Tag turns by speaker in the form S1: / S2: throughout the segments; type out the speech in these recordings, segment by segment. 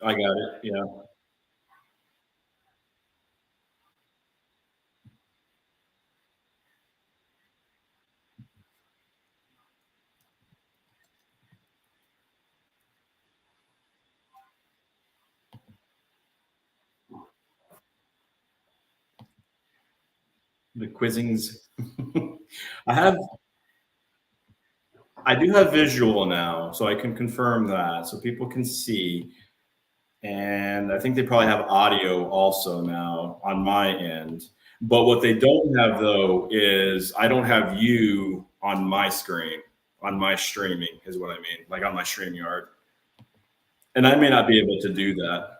S1: I got it. Yeah. The quizzings. I have I do have visual now, so I can confirm that, so people can see. And I think they probably have audio also now on my end. But what they don't have though is I don't have you on my screen, on my streaming is what I mean, like on my StreamYard. And I may not be able to do that.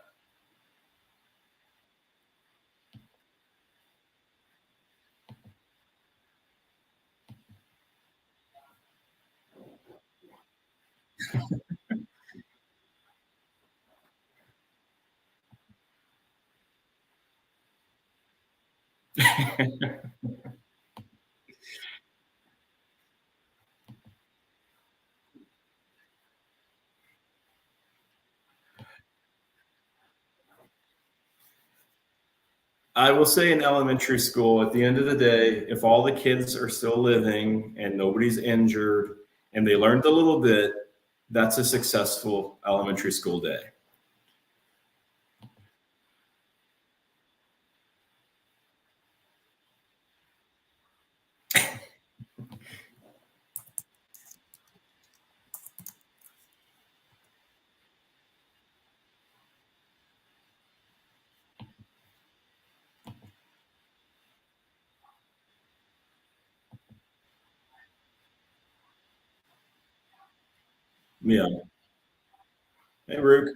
S1: I will say in elementary school, at the end of the day, if all the kids are still living and nobody's injured and they learned a little bit, that's a successful elementary school day. Yeah. Hey, Rook.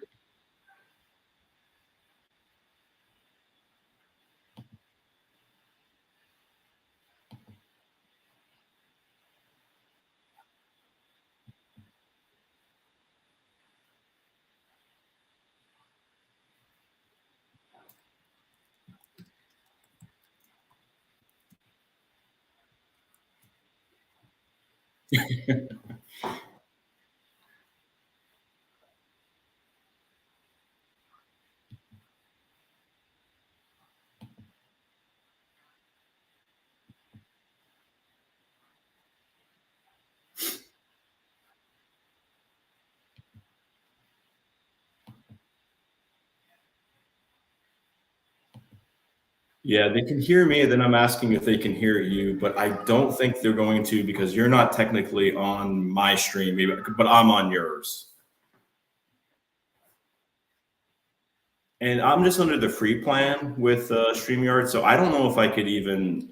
S1: Yeah, they can hear me. Then I'm asking if they can hear you, but I don't think they're going to because you're not technically on my stream, but I'm on yours. And I'm just under the free plan with StreamYard, so I don't know if I could even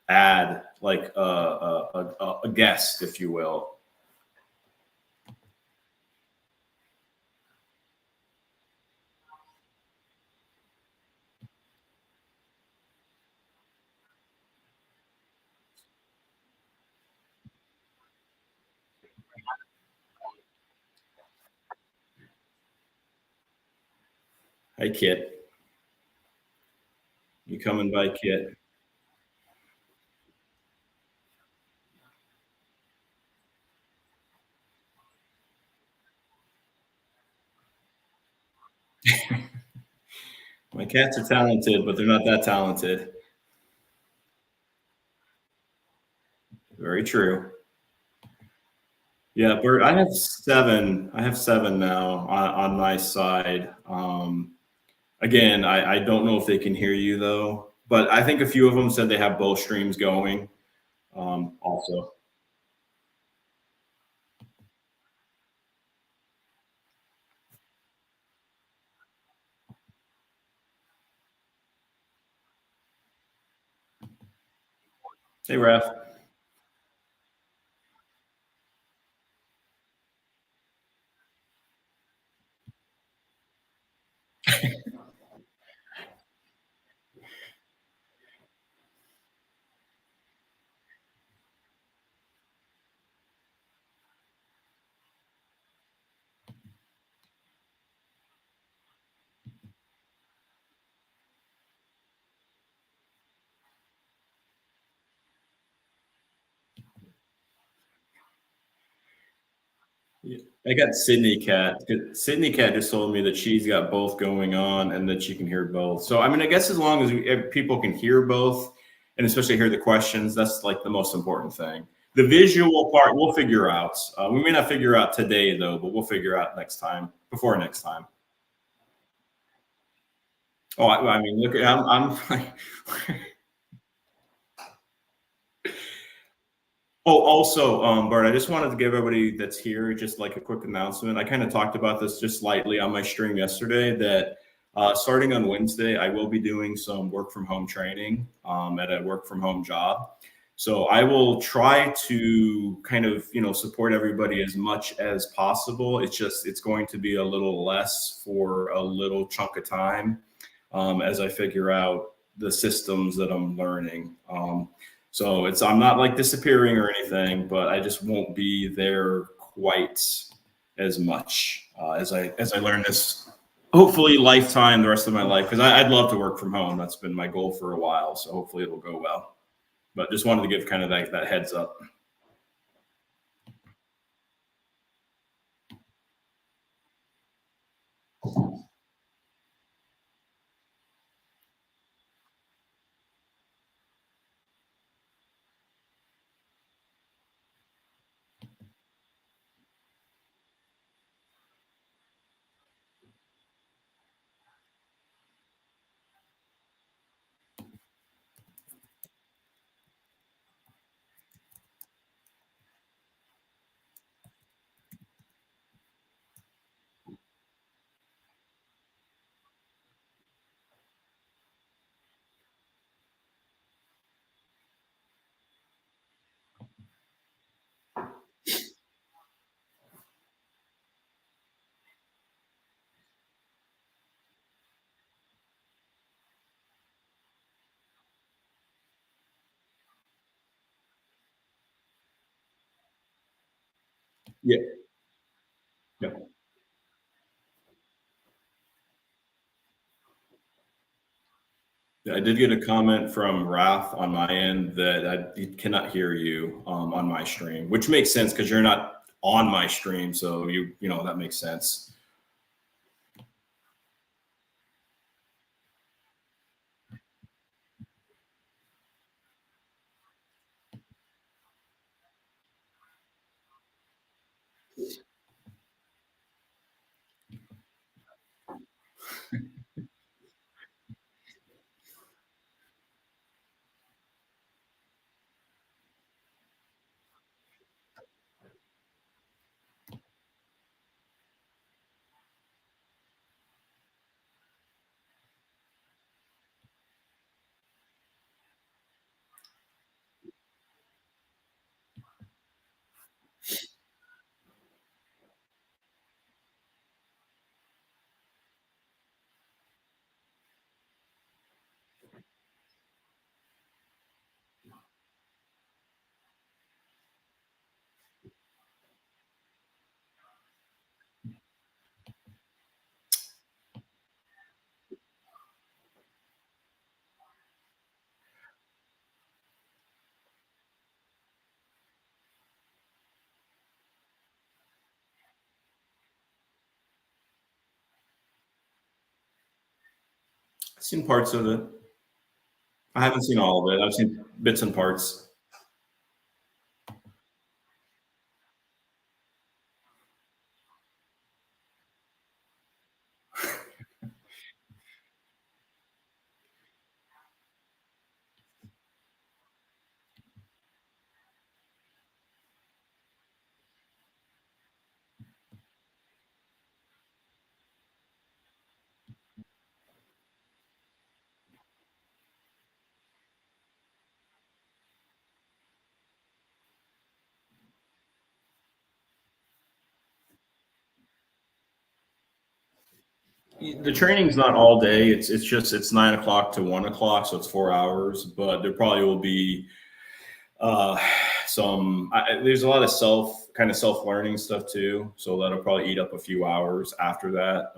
S1: add like a guest, if you will. Hi, Kit. You coming by, Kit? My cats are talented, but they're not that talented. Very true. Yeah, Bert, I have seven. I have seven now on my side. Again, I don't know if they can hear you though, but I think a few of them said they have both streams going. Also, hey, Ref. I got Sydney Cat. Sydney Cat just told me that she's got both going on and that she can hear both. So I mean, I guess as long as if people can hear both, and especially hear the questions, that's like the most important thing. The visual part we'll figure out. We may not figure out today though, but we'll figure out next time. Before next time. Oh, I mean, look, I'm Oh, also, Bart, I just wanted to give everybody that's here just like a quick announcement. I kind of talked about this just lightly on my stream yesterday that starting on Wednesday, I will be doing some work from home training at a work from home job. So I will try to kind of, support everybody as much as possible. It's going to be a little less for a little chunk of time as I figure out the systems that I'm learning. So I'm not like disappearing or anything, but I just won't be there quite as much as I learn this. Hopefully, lifetime, the rest of my life, because I'd love to work from home. That's been my goal for a while. So hopefully, it'll go well. But just wanted to give kind of that heads up. Yeah. Yeah. I did get a comment from Wrath on my end that he cannot hear you on my stream, which makes sense because you're not on my stream, so that makes sense. I've seen parts of it. I haven't seen all of it. I've seen bits and parts. The training's not all day. It's 9 o'clock to 1 o'clock, so it's 4 hours. But there probably will be uh, there's a lot of self learning stuff too. So that'll probably eat up a few hours after that.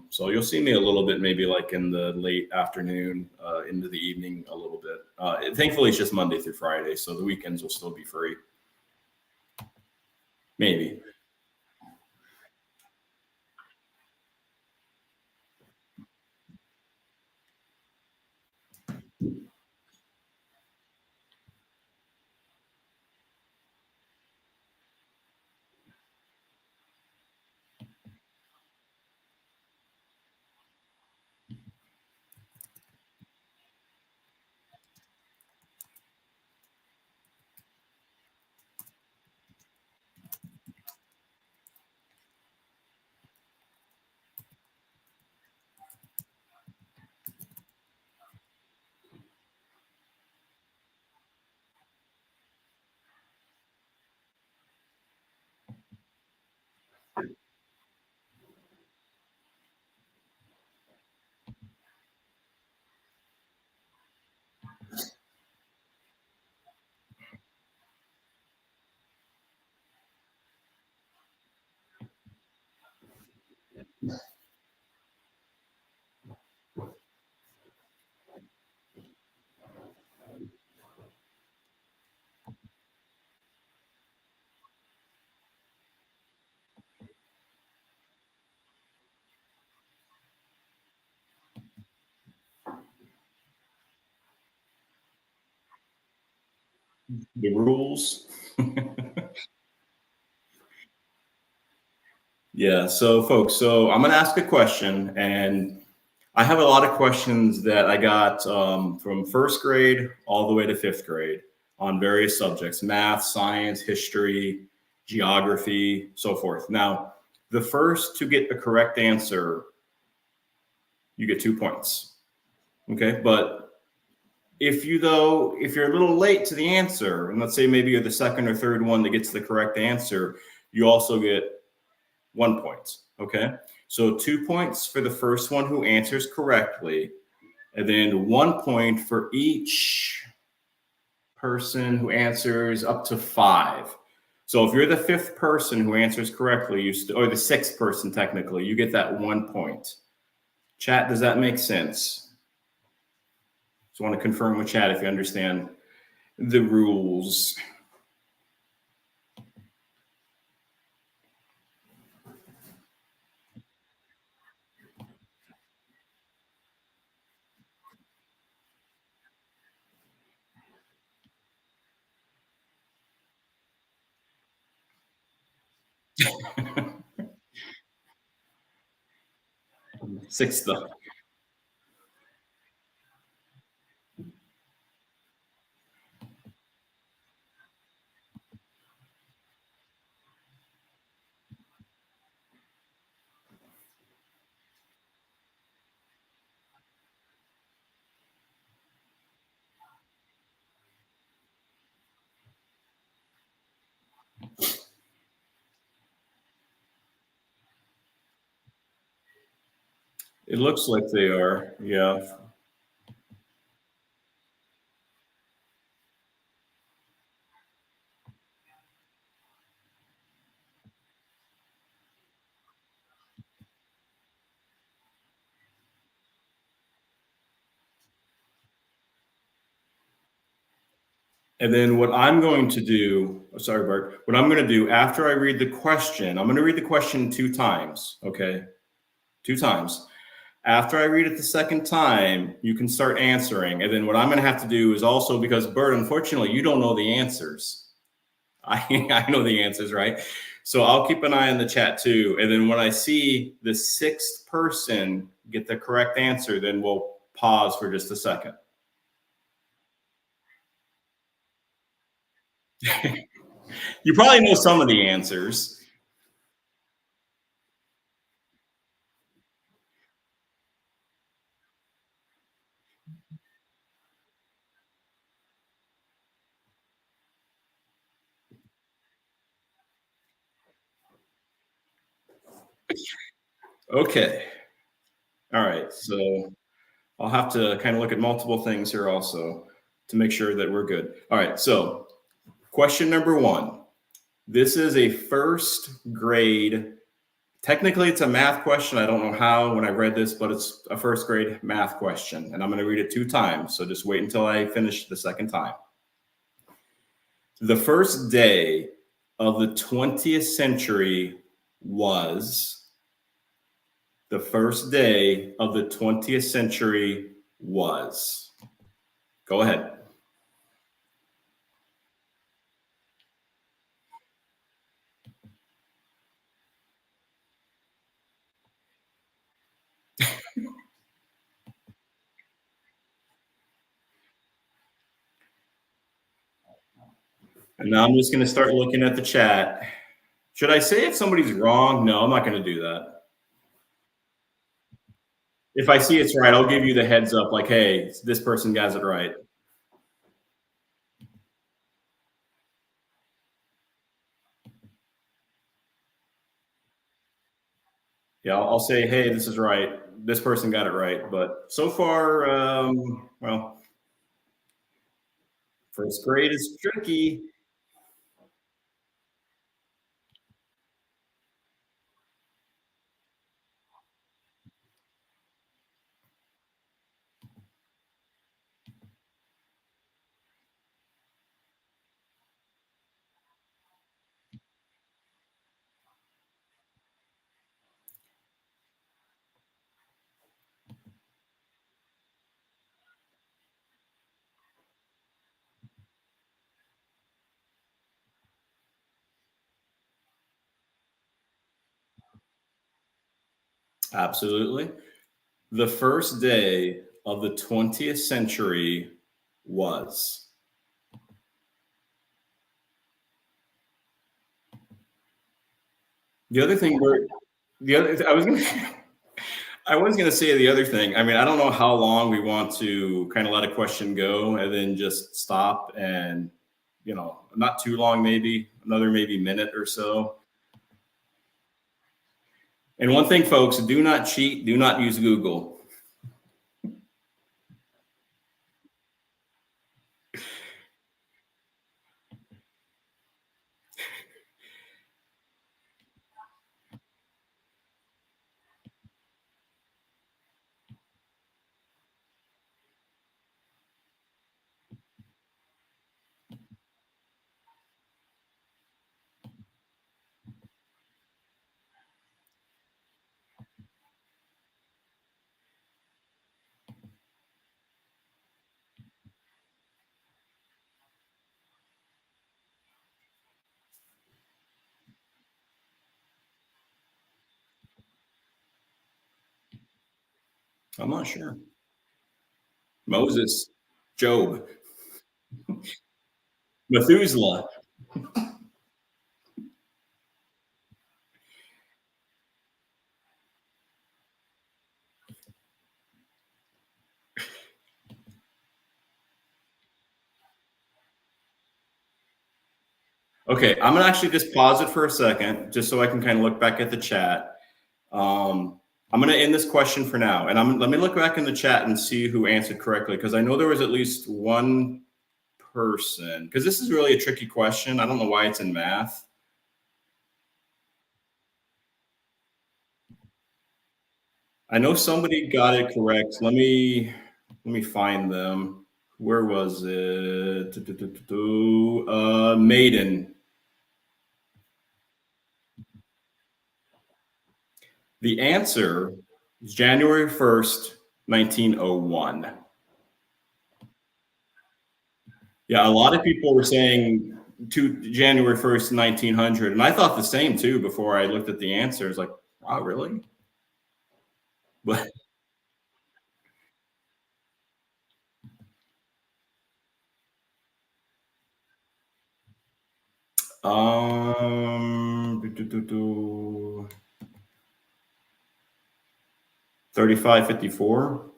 S1: So you'll see me a little bit, maybe like in the late afternoon, into the evening a little bit. Thankfully, it's just Monday through Friday, so the weekends will still be free. Maybe. The rules. Yeah. So, folks, so I'm going to ask a question, and I have a lot of questions that I got from first grade all the way to fifth grade on various subjects: math, science, history, geography, so forth. Now, the first to get the correct answer, you get 2 points. Okay. But if you're a little late to the answer, and let's say maybe you're the second or third one that gets the correct answer, you also get 1 point. Okay. So 2 points for the first one who answers correctly, and then 1 point for each person who answers up to five. So if you're the fifth person who answers correctly, or the sixth person technically, you get that 1 point. Chat, does that make sense? Just want to confirm with chat if you understand the rules. Sixth though. It looks like they are. Yeah. And then what I'm going to do, oh, sorry, Bart, what I'm going to do after I read the question, I'm going to read the question 2 times. Okay. 2 times. After I read it the second time, you can start answering. And then what I'm going to have to do is also, because Bert, unfortunately, you don't know the answers. I know the answers, right? So I'll keep an eye on the chat too. And then when I see the sixth person get the correct answer, then we'll pause for just a second. You probably know some of the answers. Okay. All right. So I'll have to kind of look at multiple things here also to make sure that we're good. All right. So, question number one. This is a first grade. Technically, it's a math question. I don't know how when I read this, but it's a first grade math question. And I'm going to read it 2 times. So just wait until I finish the second time. The first day of the 20th century was. The first day of the 20th century was. Go ahead. And now I'm just going to start looking at the chat. Should I say if somebody's wrong? No, I'm not going to do that. If I see it's right, I'll give you the heads up like, hey, this person got it right. Yeah, I'll say, hey, this is right. This person got it right. But so far, well, first grade is tricky. Absolutely. The first day of the 20th century was. The other thing where the other I was gonna I was gonna say the other thing. I mean, I don't know how long we want to kind of let a question go and then just stop and not too long, maybe another maybe minute or so. And one thing, folks, do not cheat, do not use Google. I'm not sure. Moses, Job, Methuselah. Okay, I'm gonna actually just pause it for a second, just so I can kind of look back at the chat. I'm going to end this question for now, and let me look back in the chat and see who answered correctly because I know there was at least one person. Because this is really a tricky question. I don't know why it's in math. I know somebody got it correct. Let me find them. Where was it? Maiden. The answer is January 1st, 1901. Yeah, a lot of people were saying to January 1st, 1900, and I thought the same too before I looked at the answers. Like, wow, really? But do, do, do. 3554.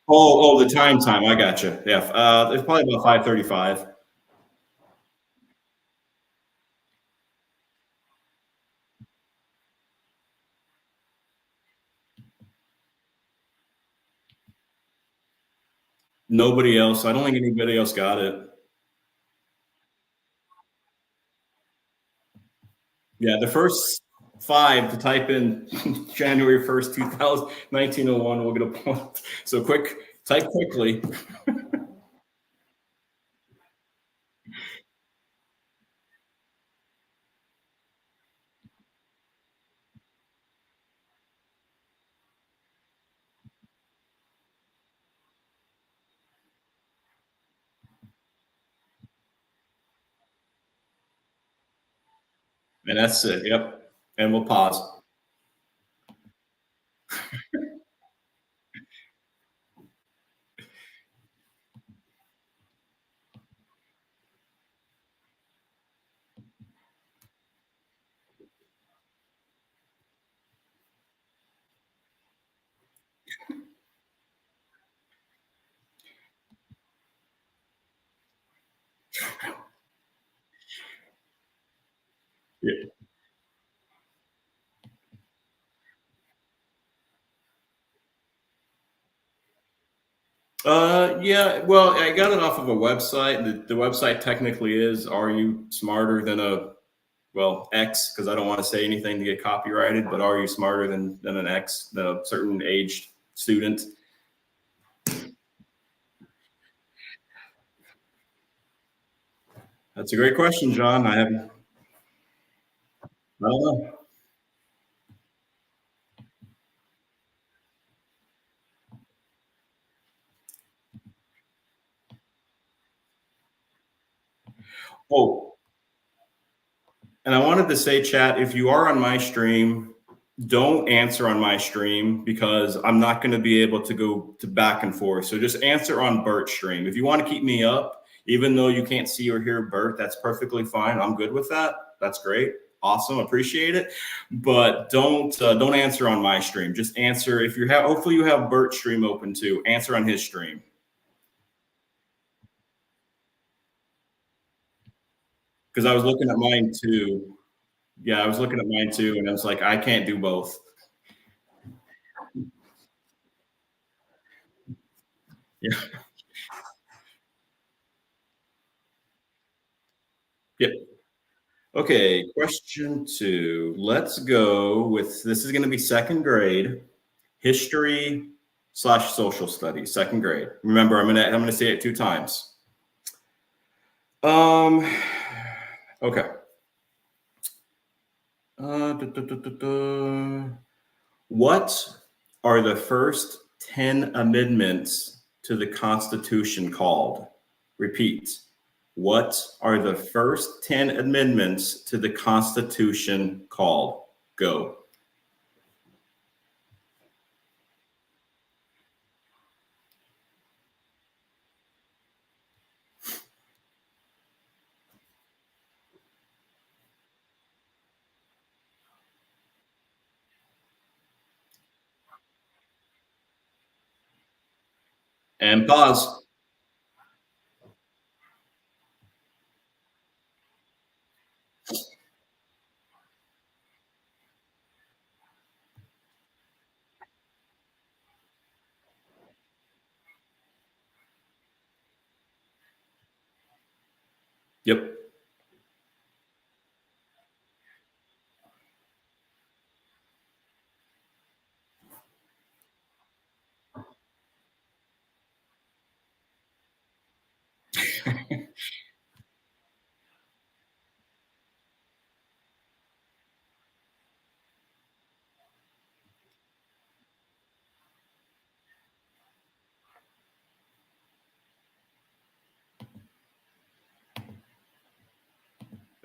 S1: The time. I got you. Yeah, it's probably about 5:35. Nobody else. I don't think anybody else got it. Yeah, the first five to type in January 1st, 2000, 1901 will get a point. So quick, type quickly. And that's it. Yep. And we'll pause. Yeah. Yeah. Well, I got it off of a website. The website technically is "Are you smarter than a X?" Because I don't want to say anything to get copyrighted. But are you smarter than an X, than a certain aged student? That's a great question, John. I don't know. Oh, And I wanted to say, chat, if you are on my stream, don't answer on my stream because I'm not going to be able to go to back and forth. So just answer on Bert's stream. If you want to keep me up, even though you can't see or hear Bert, that's perfectly fine. I'm good with that. That's great. Awesome. Appreciate it. But don't answer on my stream. Just answer if you have. Hopefully you have Bert's stream open too. Answer on his stream because I was looking at mine too. Yeah, I was looking at mine too, and I was like, I can't do both. Yeah. Yep. Okay, question two. Let's go with this is going to be second grade history slash social studies. Second grade. Remember, I'm gonna say it two times. Um. Okay. What are the first 10 amendments to the Constitution called? Repeat. What are the first 10 amendments to the Constitution called? Go. And pause. Yep.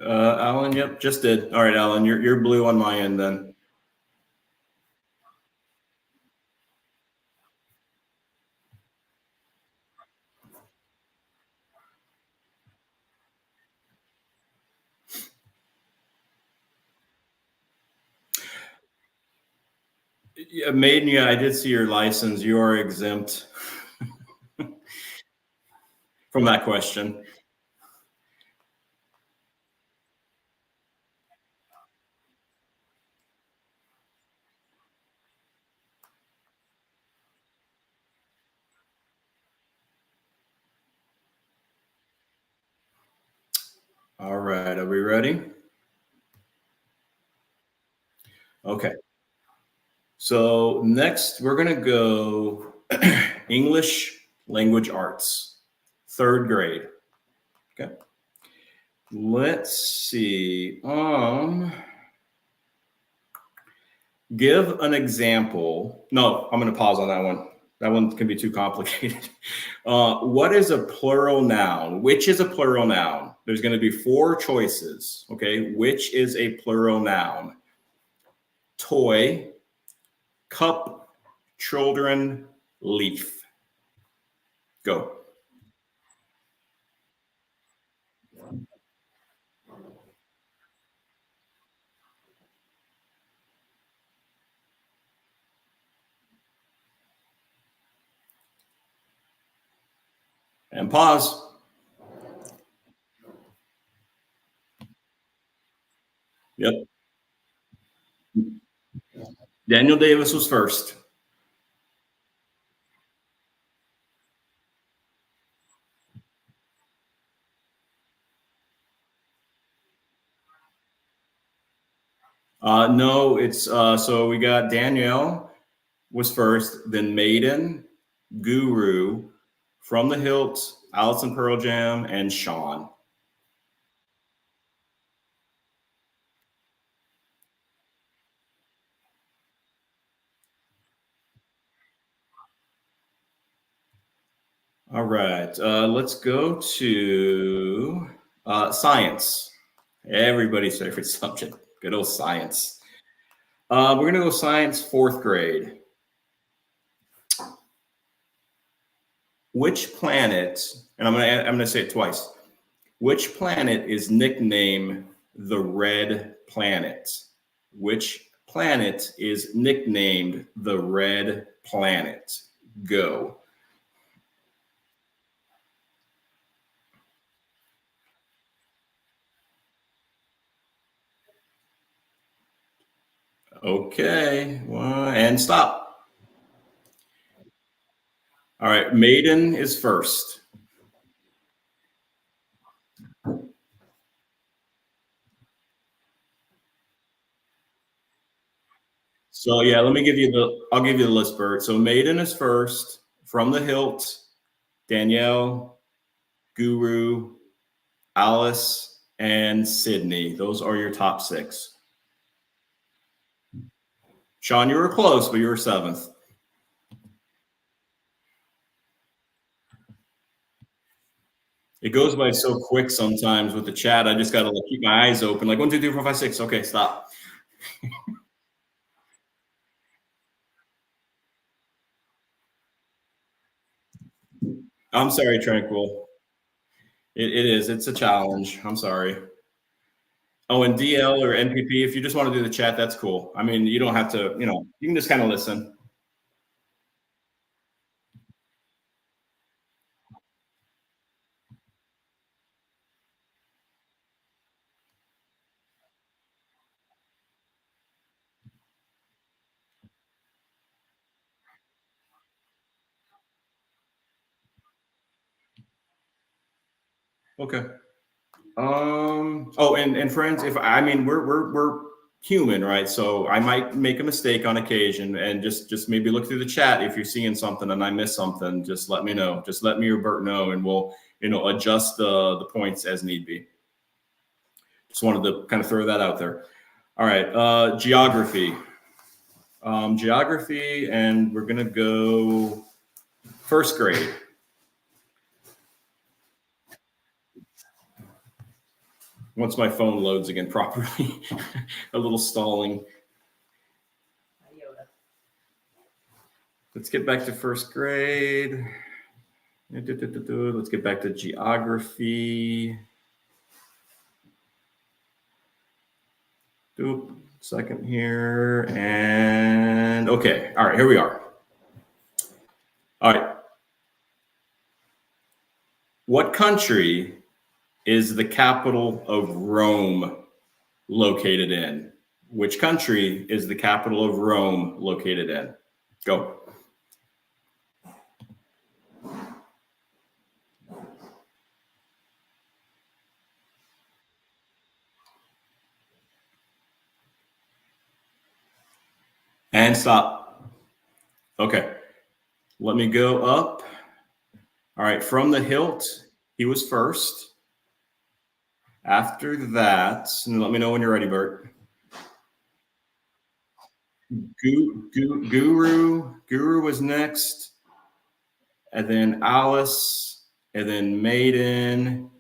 S1: Alan, yep, just did. All right, Alan, you're blue on my end then. Yeah, Maiden, yeah, I did see your license. You are exempt from that question. All right, are we ready? Okay. So next, we're gonna go English language arts, third grade. Okay. Let's see. Give an example. No, I'm gonna pause on that one. That one can be too complicated. What is a plural noun? Which is a plural noun? There's going to be four choices. Okay. Which is a plural noun? Toy, cup, children, leaf. Go. And pause. Yep. Daniel Davis was first. No, it's so we got Danielle was first, then Maiden, Guru, From the Hilt, Allison Pearl Jam, and Sean. All right, let's go to science. Everybody's favorite subject. Good old science. We're gonna go science, fourth grade. Which planet? And I'm gonna say it twice. Which planet is nicknamed the Red Planet? Which planet is nicknamed the Red Planet? Go. Okay, and stop. All right, Maiden is first. So yeah, let me give you the. I'll give you the list, Bert. So Maiden is first. From the Hilt, Danielle, Guru, Alice, and Sydney. Those are your top six. Sean, you were close, but you were seventh. It goes by so quick sometimes with the chat. I just got to like keep my eyes open. Like 1, 2, 3, 4, 5, 6. Okay, stop. I'm sorry, Tranquil. It is. It's a challenge. I'm sorry. Oh, and DL or NPP, if you just want to do the chat, that's cool. I mean, you don't have to, you can just kind of listen. Okay. Oh, and friends, if I mean we're human, right? So I might make a mistake on occasion, and just maybe look through the chat if you're seeing something and I miss something. Just let me know. Just let me or Bert know, and we'll adjust the points as need be. Just wanted to kind of throw that out there. All right, geography. Geography, and we're gonna go first grade. Once my phone loads again properly, a little stalling. Let's get back to first grade. Let's get back to geography. Second here. And okay. All right, here we are. All right. What country is the capital of Rome located in? Which country is the capital of Rome located in? Go. And stop. Okay. Let me go up. All right. From the hilt, he was first. After that, and let me know when you're ready, Bert. Guru was next, and then Alice, and then Maiden,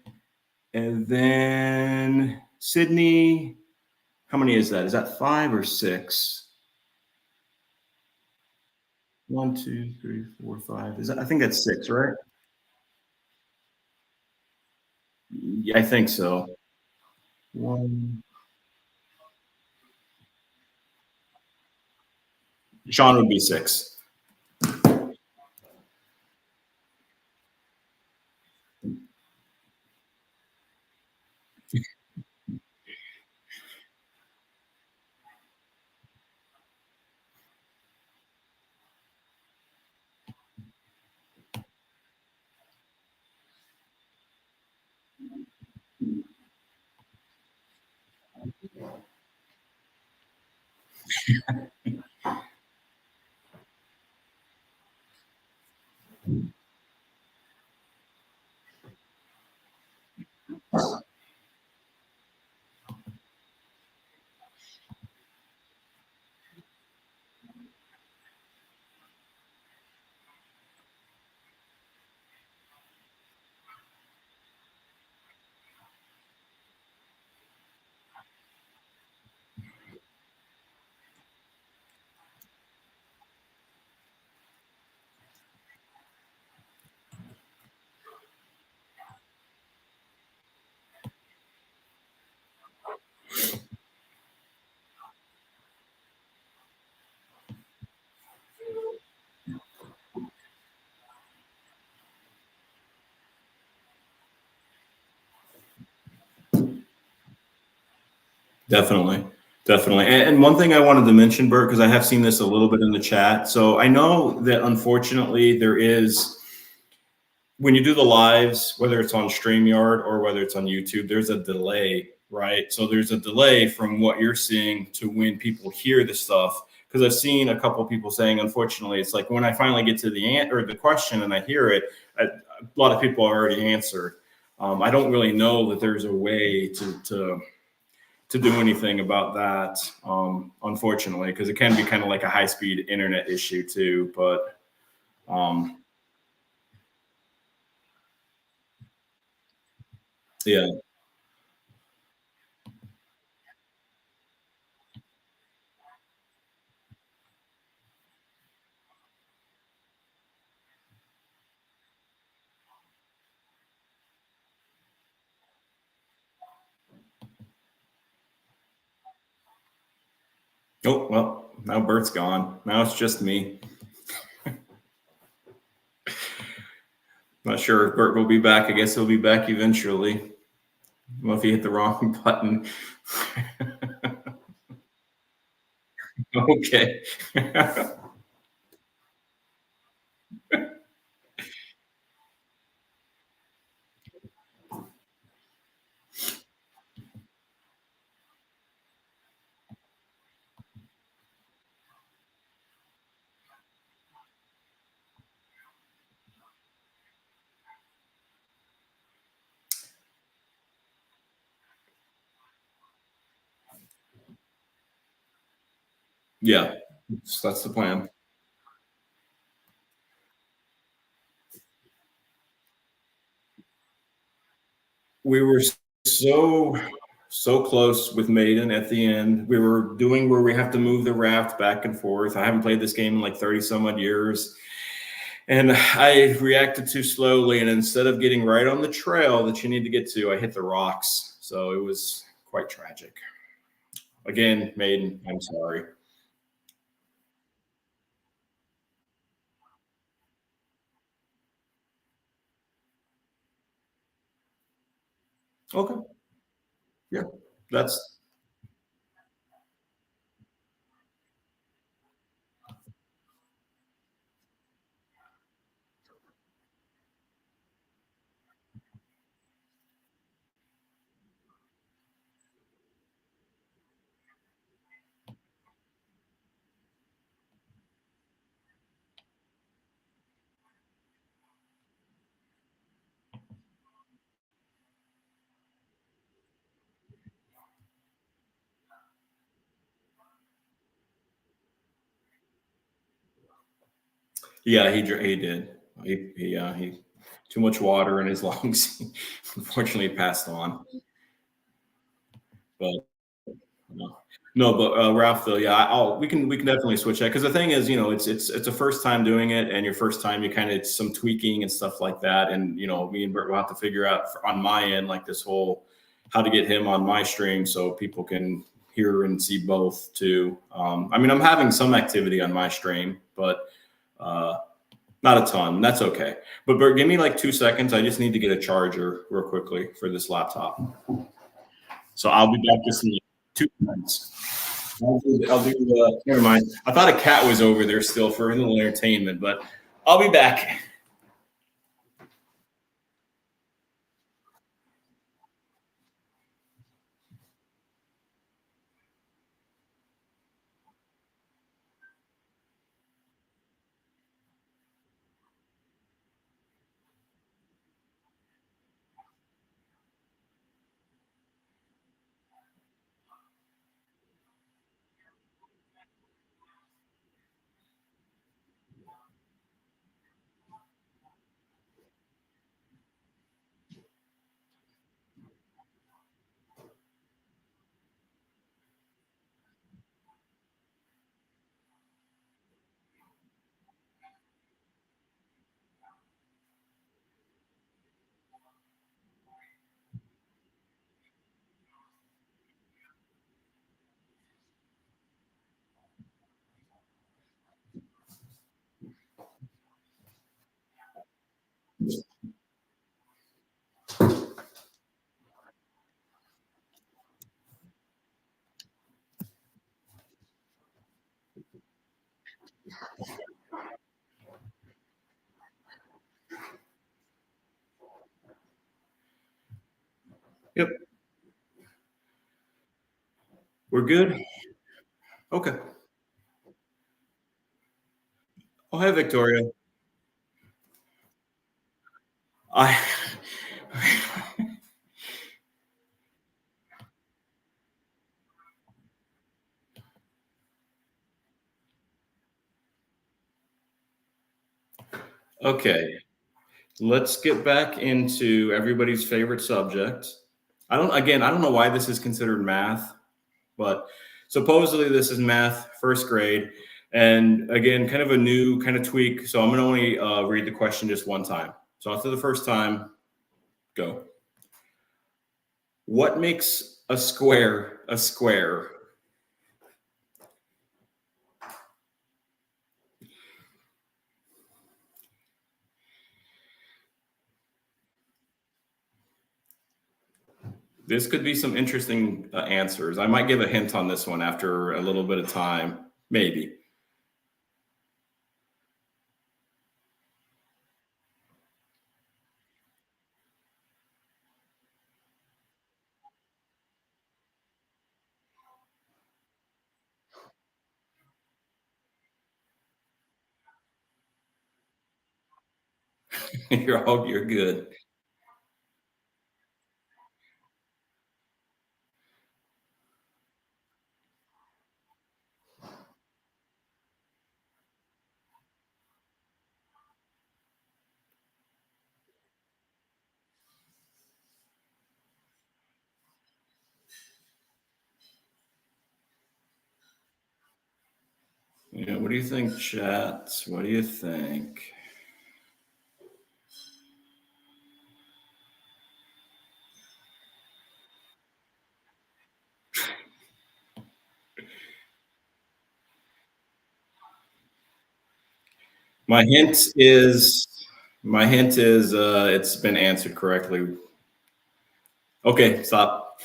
S1: and then Sydney. How many is that? Is that 5 or 6? 1, 2, 3, 4, 5. Is that? I think that's 6, right? Yeah, I think so. One. Sean would be 6. Definitely. Definitely. And one thing I wanted to mention, Bert, because I have seen this a little bit in the chat. So I know that unfortunately there is, when you do the lives, whether it's on StreamYard or whether it's on YouTube, there's a delay, right? So there's a delay from what you're seeing to when people hear the stuff. Because I've seen a couple people saying, unfortunately, it's like when I finally get to the or the question and I hear it, a lot of people already answered. I don't really know that there's a way to do anything about that, unfortunately, because it can be kind of like a high speed internet issue too. But um, yeah. Oh, well, now Bert's gone. Now it's just me. Not sure if Bert will be back. I guess he'll be back eventually. Well, if he hit the wrong button. Okay. Yeah, that's the plan. We were so close with Maiden at the end. We were doing where we have to move the raft back and forth. I haven't played this game in like 30 some odd years. And I reacted too slowly. And instead of getting right on the trail that you need to get to, I hit the rocks. So it was quite tragic. Again, Maiden, I'm sorry. Okay. Yeah. That's, yeah, he did. He, too much water in his lungs. Unfortunately, passed on. But no, no, but Ralph, though, yeah, we can definitely switch that because the thing is, it's a first time doing it, and your first time, you kind of some tweaking and stuff like that, and me and Bert will have to figure out on my end like this whole how to get him on my stream so people can hear and see both too. I mean, I'm having some activity on my stream, but uh, not a ton. That's okay. But Bert, give me like 2 seconds. I just need to get a charger real quickly for this laptop. So I'll be back just in like 2 minutes. Never mind. I thought a cat was over there still for a little entertainment, but I'll be back. Yep. We're good. Okay. Oh, hi, Victoria. I okay. Let's get back into everybody's favorite subject. I don't know why this is considered math, but supposedly this is math, first grade. And again, kind of a new kind of tweak. So I'm going to only read the question just one time. So after the first time, go. What makes a square a square? This could be some interesting answers. I might give a hint on this one after a little bit of time, maybe. You're good. Yeah, what do you think, chat? What do you think? My hint is my hint is it's been answered correctly. Okay, stop.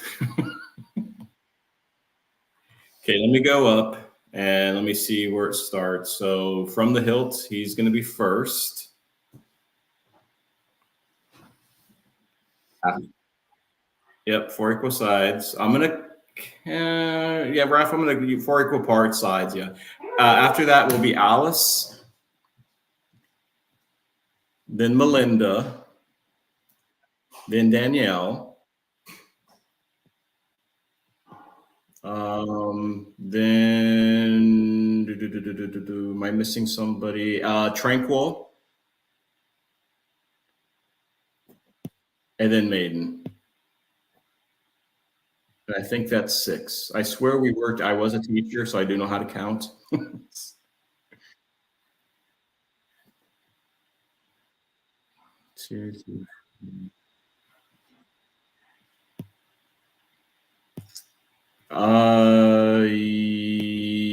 S1: Okay, let me go up and let me see where it starts. So from the hilt, he's going to be first. Yep, four equal sides. I'm gonna, yeah, Ralph. I'm gonna do four equal parts sides. Yeah. After that will be Alice, then Melinda, then Danielle, then am I missing somebody? Tranquil, and then Maiden. And I think that's six. I swear we worked. I was a teacher, so I do know how to count. Two, three.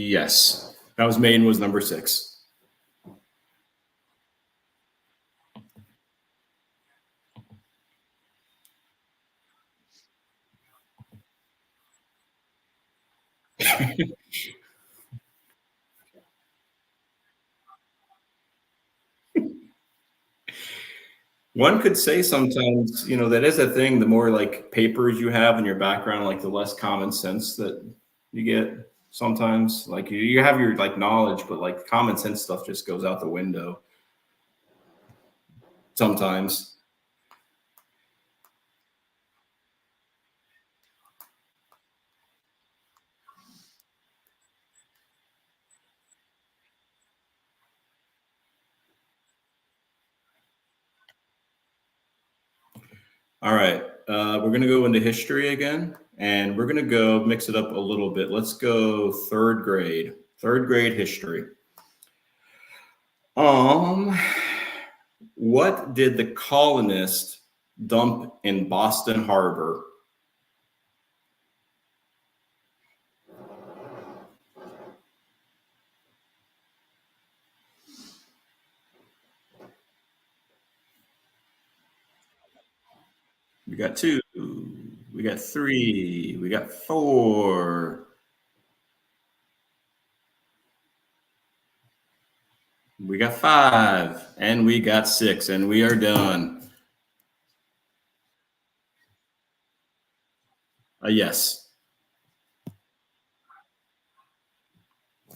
S1: Yes, that was Maiden was number six. One could say sometimes, that is a thing. The more like papers you have in your background, like the less common sense that you get sometimes. Like you have your like knowledge, but like common sense stuff just goes out the window sometimes. All right. We're going to go into history again, and we're going to go mix it up a little bit. Let's go third grade history. Um, what did the colonists dump in Boston Harbor? We got two, we got three, we got four. We got 5, and we got 6, and we are done. Yes.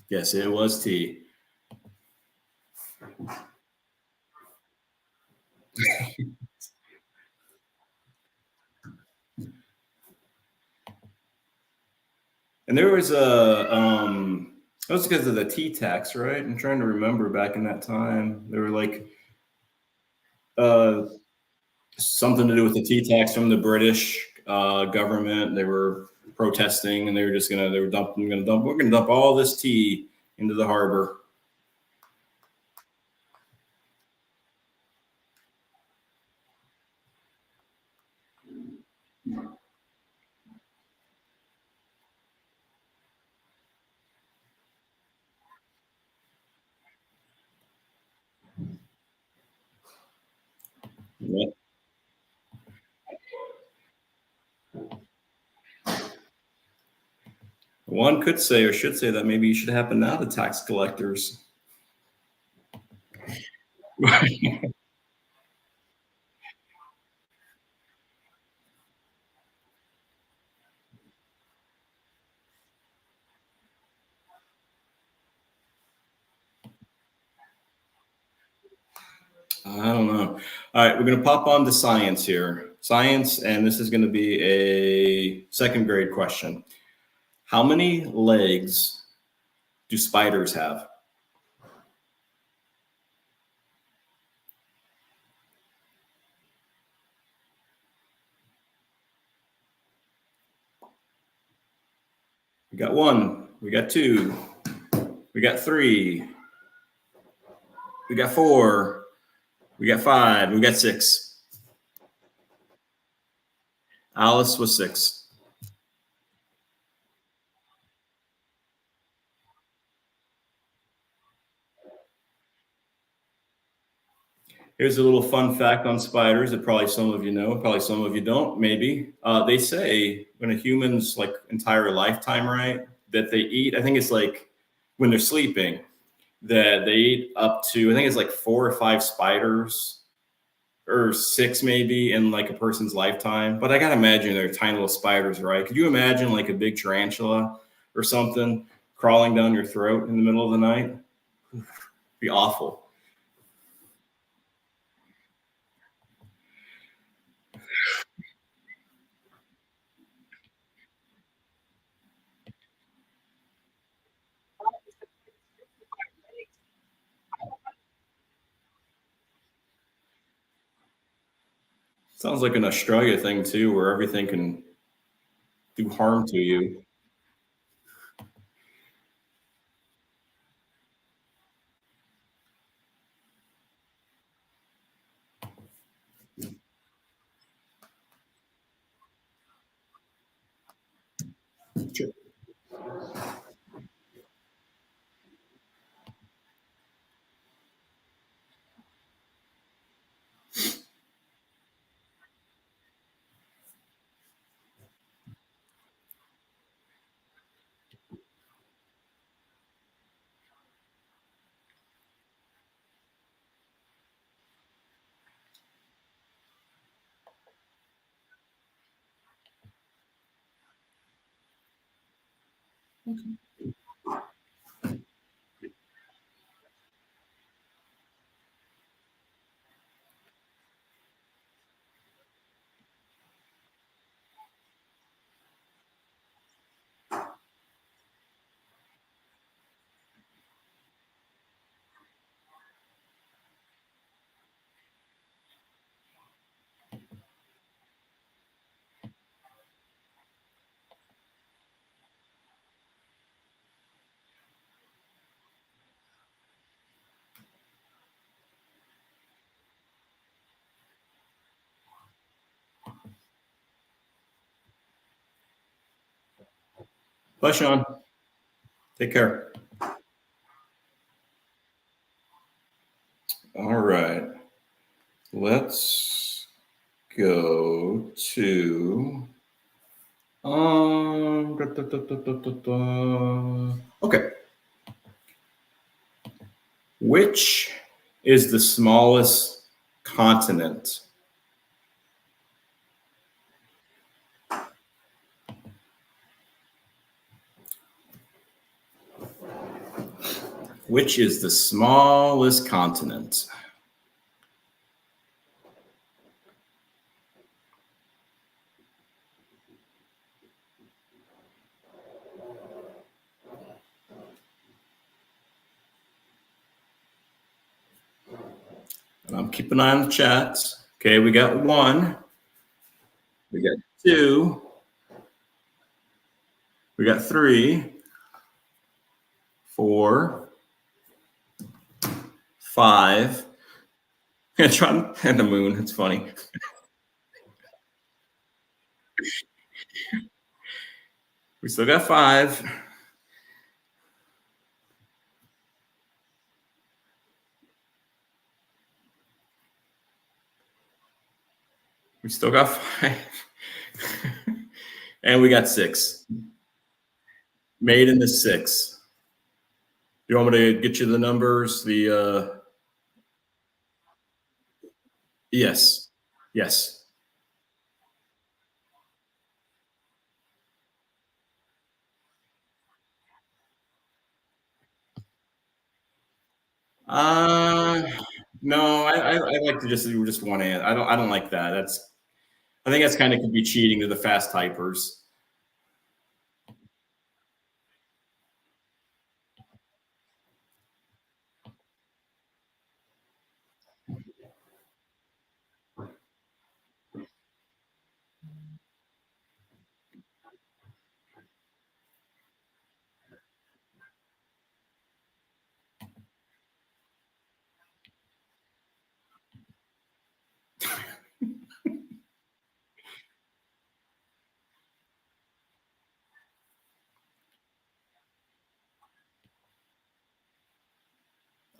S1: Yes, it was T. And there was that was because of the tea tax, right? I'm trying to remember back in that time. There were like uh, something to do with the tea tax from the British government. They were protesting, and they were just gonna they were dumping, gonna dump. We're gonna dump all this tea into the harbor. Yeah. One could say, or should say, that maybe you should happen now to tax collectors. I don't know. All right, we're going to pop on to science here. Science, and this is going to be a second grade question. How many legs do spiders have? We got 1, we got 2, we got 3, we got 4, we got 5, we got 6. Alice was 6. Here's a little fun fact on spiders that probably some of you know, probably some of you don't, maybe. They say when a human's like entire lifetime, right, that they eat, I think it's like when they're sleeping, that they eat up to, I think it's like 4 or 5 spiders or 6 maybe in like a person's lifetime. But I gotta imagine they're tiny little spiders, right? Could you imagine like a big tarantula or something crawling down your throat in the middle of the night? It'd be awful. Sounds like an Australia thing too, where everything can do harm to you. Sure. Bye, Sean. Take care. All right. Let's go to da. Okay. Which is the smallest continent? Which is the smallest continent? And I'm keeping an eye on the chats. Okay, we got one. We got two. We got three. 4, 5. And Trump and the moon. It's funny. We still got 5. We still got 5. And we got 6. Maiden is 6. You want me to get you the numbers? Yes. Yes. Uh no, I like to just one answer. I don't like that. I think that's kind of could be cheating to the fast typers.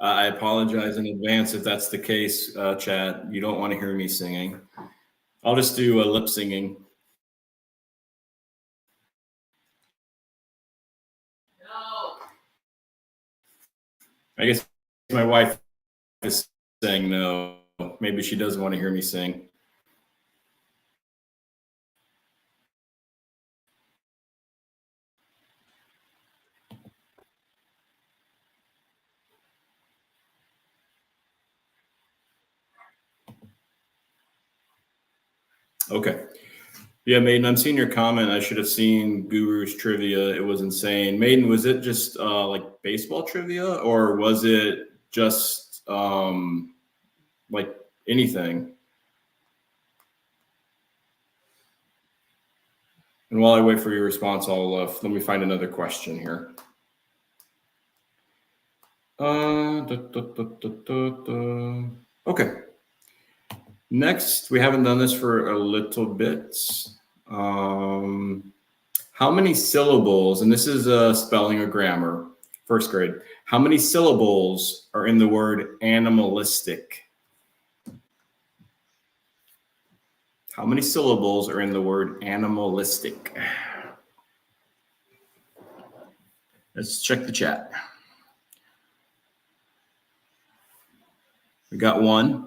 S1: I apologize in advance if that's the case, Chad. You don't want to hear me singing. I'll just do a lip singing. I guess my wife is saying no. Maybe she does want to hear me sing. Okay. Yeah, Maiden, I'm seeing your comment. I should have seen Guru's trivia. It was insane. Maiden, was it just like baseball trivia or was it just like anything? And while I wait for your response, I'll let me find another question here. Okay. Next, we haven't done this for a little bit. How many syllables, and this is spelling or grammar, first grade. How many syllables are in the word animalistic? How many syllables are in the word animalistic? Let's check the chat. We got 1,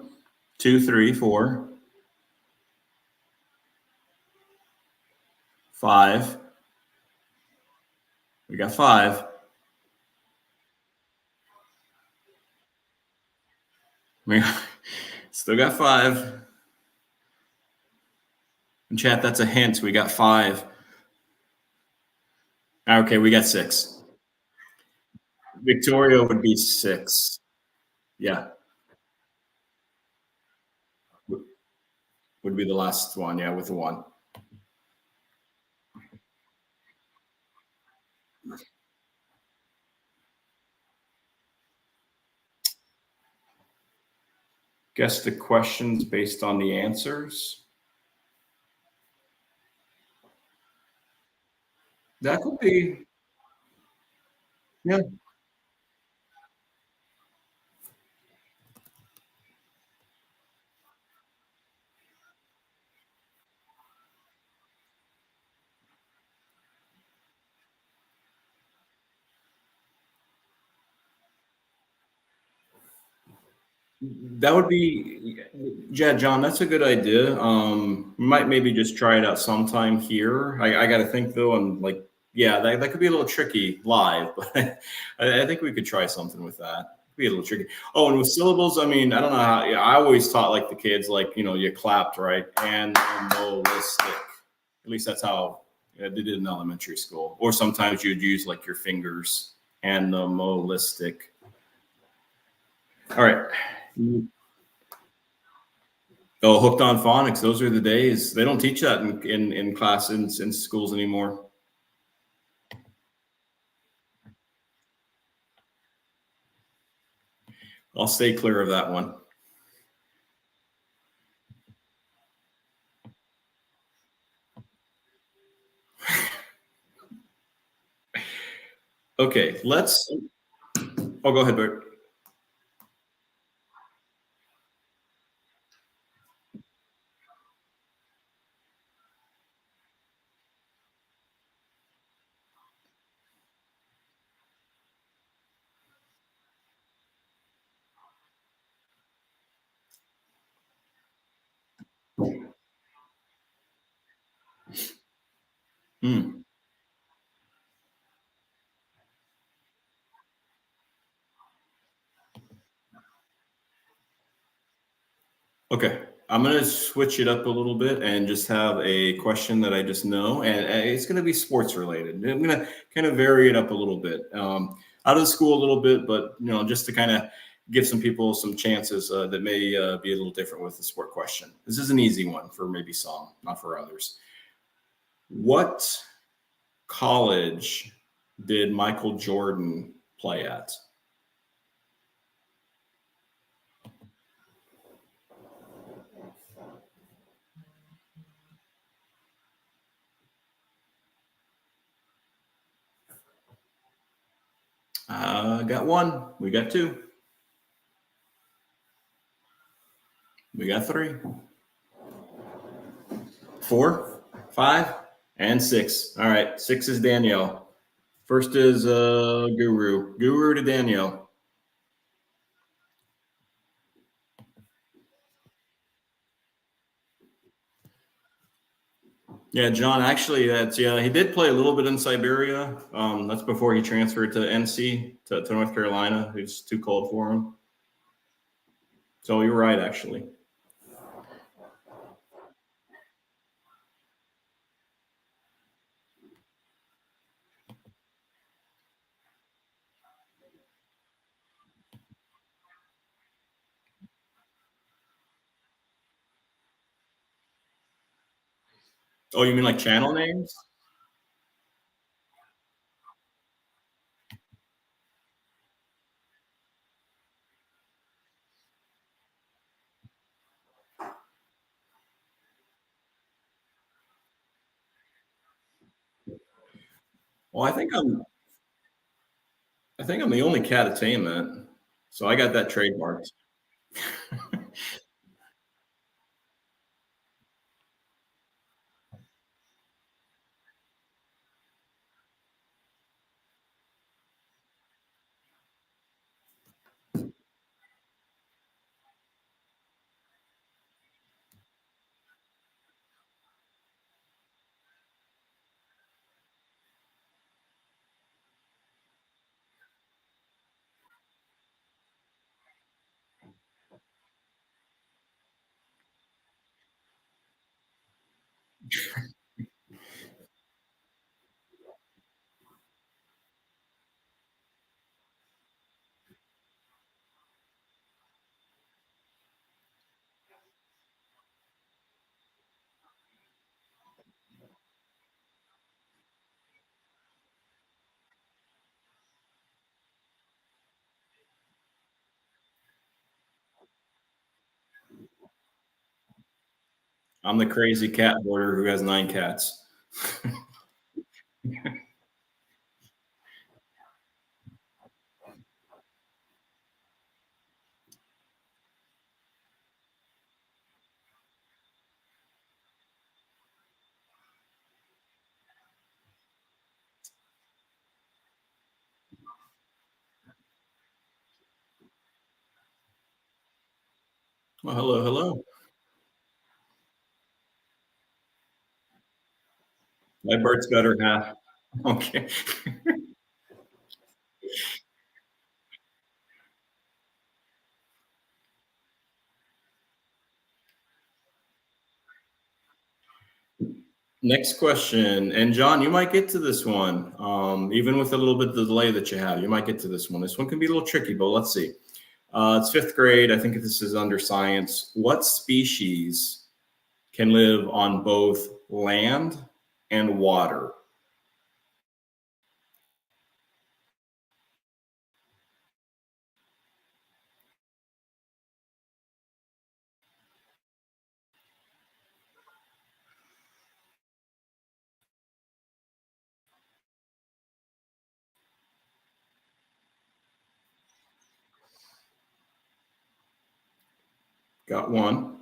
S1: 2, 3, 4, 5. We got 5. We still got 5. In chat, that's a hint. We got 5. Okay, we got 6. Victoria would be 6. Yeah, would be the last one. Yeah, with the 1. Guess the questions based on the answers. That could be. Yeah. That would be, yeah, John. That's a good idea. We might maybe just try it out sometime here. I got to think though, and like, yeah, that could be a little tricky live, but I think we could try something with that. Be a little tricky. Oh, and with syllables, I mean, I don't know how. Yeah, I always taught like the kids, like you clapped right and holistic. At least that's how they did in elementary school. Or sometimes you'd use like your fingers and the holistic. All right. Oh, hooked on phonics. Those are the days. They don't teach that in class in schools anymore. I'll stay clear of that one. Okay, let's. Oh, go ahead, Bert. Hmm. Okay, I'm gonna switch it up a little bit and just have a question that I just know, and it's gonna be sports related. I'm gonna kind of vary it up a little bit, out of the school a little bit, but just to kind of give some people some chances that may be a little different with the sport question. This is an easy one for maybe some, not for others. What college did Michael Jordan play at? Got one. We got two. We got three. Four, five, and six. All right. Six is Danielle. First is Guru. Guru to Danielle. Yeah, John. Actually, that's yeah. He did play a little bit in Siberia. That's before he transferred to NC to North Carolina. It's too cold for him. So you're right, actually. Oh, you mean like channel names? Well, I think I'm the only cat-tainment, so I got that trademarked. I'm the crazy cat hoarder who has nine cats. Well, hello, hello. My bird's better half. Okay. Next question. And John, you might get to this one. Even with a little bit of the delay that you have, you might get to this one. This one can be a little tricky, but let's see. It's fifth grade. I think this is under science. What species can live on both land and water? Got one.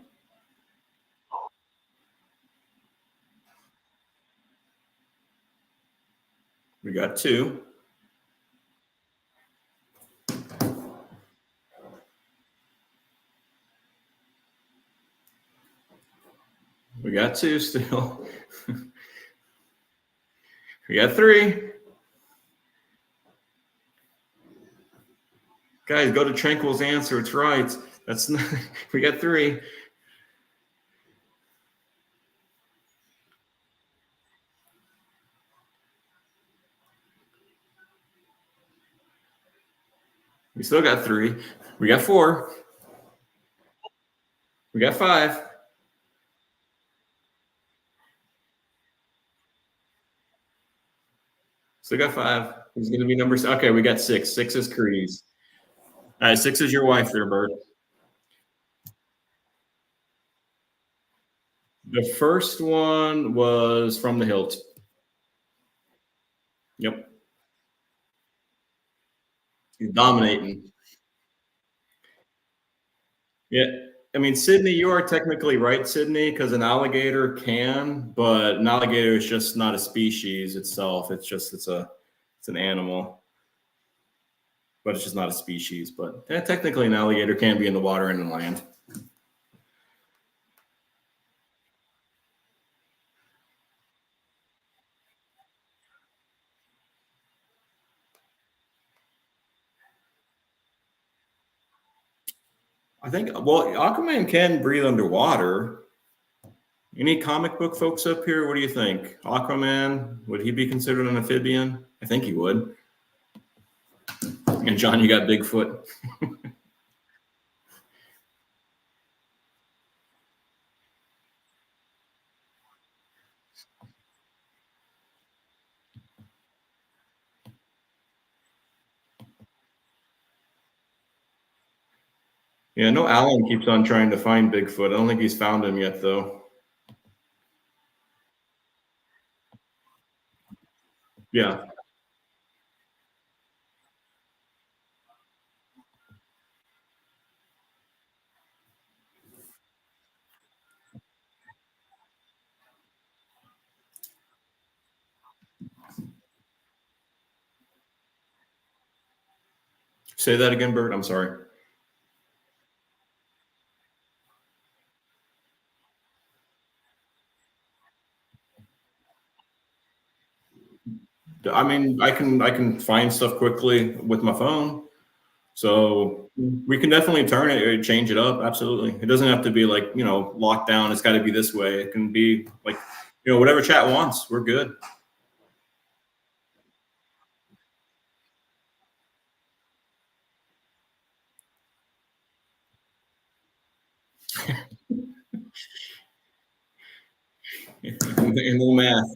S1: We got two. We got two still. We got three. Guys, go to Tranquil's answer. It's right. That's not, we got three. We still got three. We got four. We got five. Still got five. Who's going to be number six? Okay, we got six. Six is Crease. All right, six is your wife there, Bert. The first one was From the Hilt. Yep. He's dominating. Yeah. I mean, Sydney, you are technically right, Sydney, because an alligator can, but an alligator is just not a species itself. It's an animal, but it's just not a species. But technically, an alligator can be in the water and in land. I think, well, Aquaman can breathe underwater. Any comic book folks up here? What do you think? Aquaman, would he be considered an amphibian? I think he would. And John, you got Bigfoot. Yeah, no, Alan keeps on trying to find Bigfoot. I don't think he's found him yet, though. Yeah. Say that again, Bert. I'm sorry. I mean, I can find stuff quickly with my phone. So we can definitely turn it or change it up. Absolutely. It doesn't have to be like, locked down. It's got to be this way. It can be like, whatever chat wants. We're good. And the math.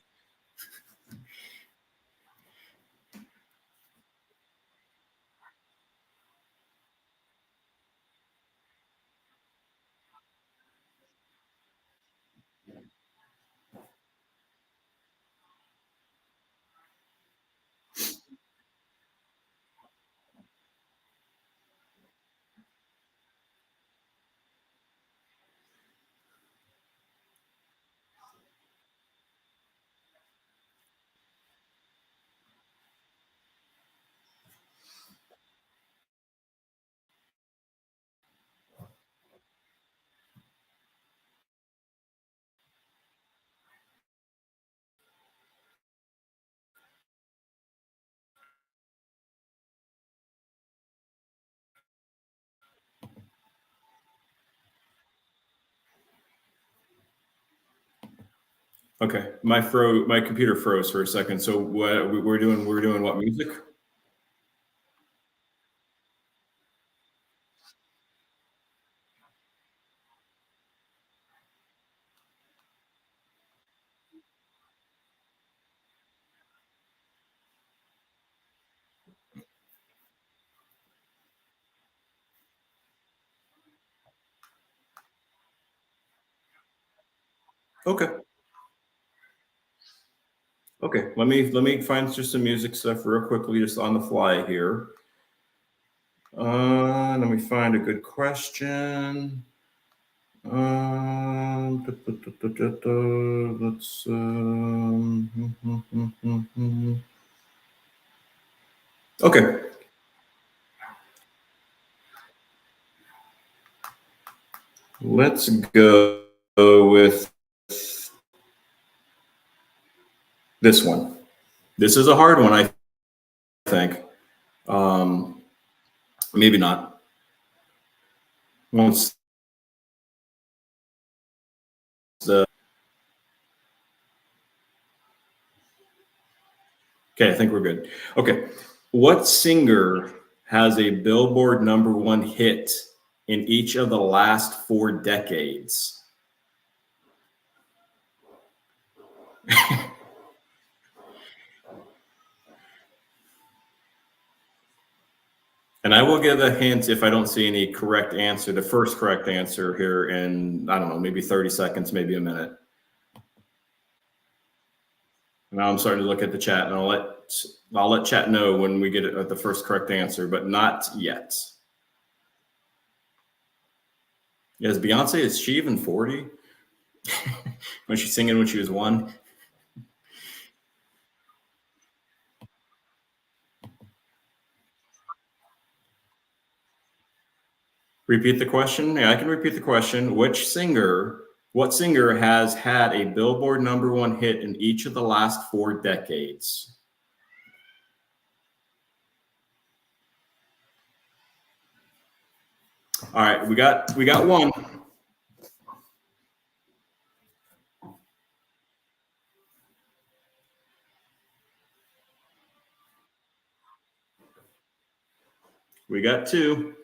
S1: Okay, my computer froze for a second. So what we're doing what music? Okay. Okay. Let me find just some music stuff real quickly, just on the fly here. Let me find a good question. Let's. Okay. Let's go with this one. This is a hard one, I think. Um, maybe not. Once the Okay, I think we're good. Okay, what singer has a Billboard number one hit in each of the last 4 decades? And I will give a hint if I don't see any correct answer, the first correct answer here in, I don't know, maybe 30 seconds, maybe a minute. Now I'm starting to look at the chat, and I'll let chat know when we get it at the first correct answer, but not yet. Yes, Beyonce, is she even 40? Was she singing when she was one? Repeat the question. Yeah, I can repeat the question. What singer has had a Billboard number one hit in each of the last 4 decades? All right, we got one. We got two.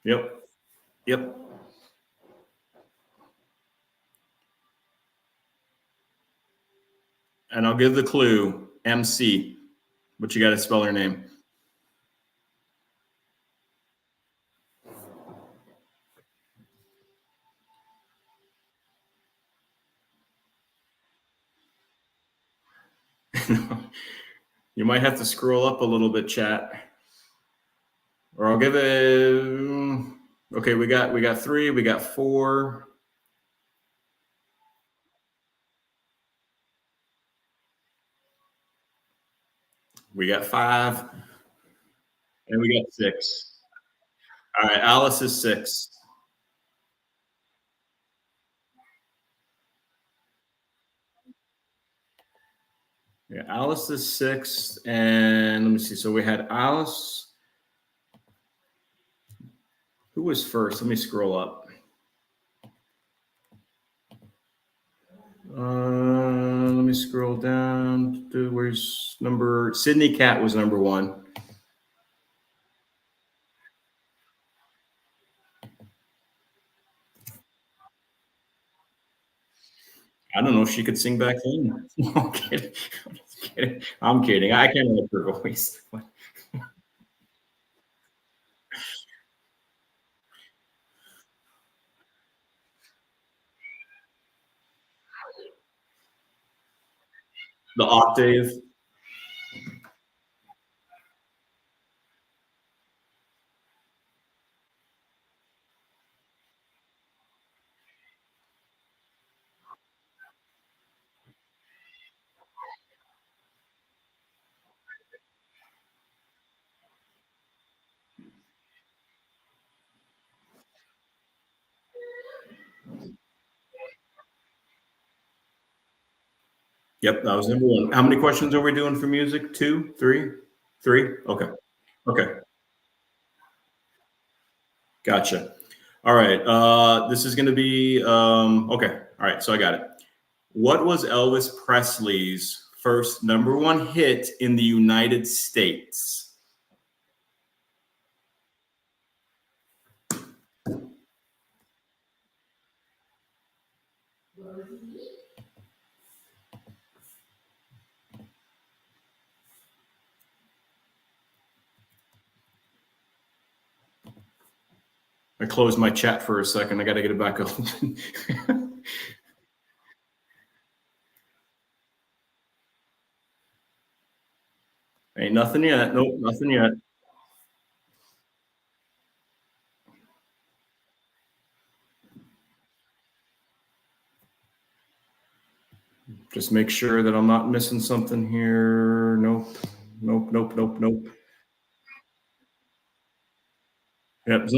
S1: Yep. Yep. And I'll give the clue. MC. But you got to spell her name. You might have to scroll up a little bit, chat. Or I'll give it. Okay, we got three. We got four. We got five. And we got six. All right, Alice is six. Yeah, Alice is six. And let me see. So we had Alice. Who was first? Let me scroll up. Let me scroll down to where's number Sydney Cat was number one. I don't know if she could sing back then. I'm kidding. I'm kidding. I can't like her voice. The octave. Yep, that was number one. How many questions are we doing for music? Two, three, three. Okay. Okay. Gotcha. All right. This is going to be okay. All right. So I got it. What was Elvis Presley's first number one hit in the United States? I closed my chat for a second. I got to get it back open. Ain't nothing yet. Nope, nothing yet. Just make sure that I'm not missing something here. Nope, nope, nope, nope, nope. Yep.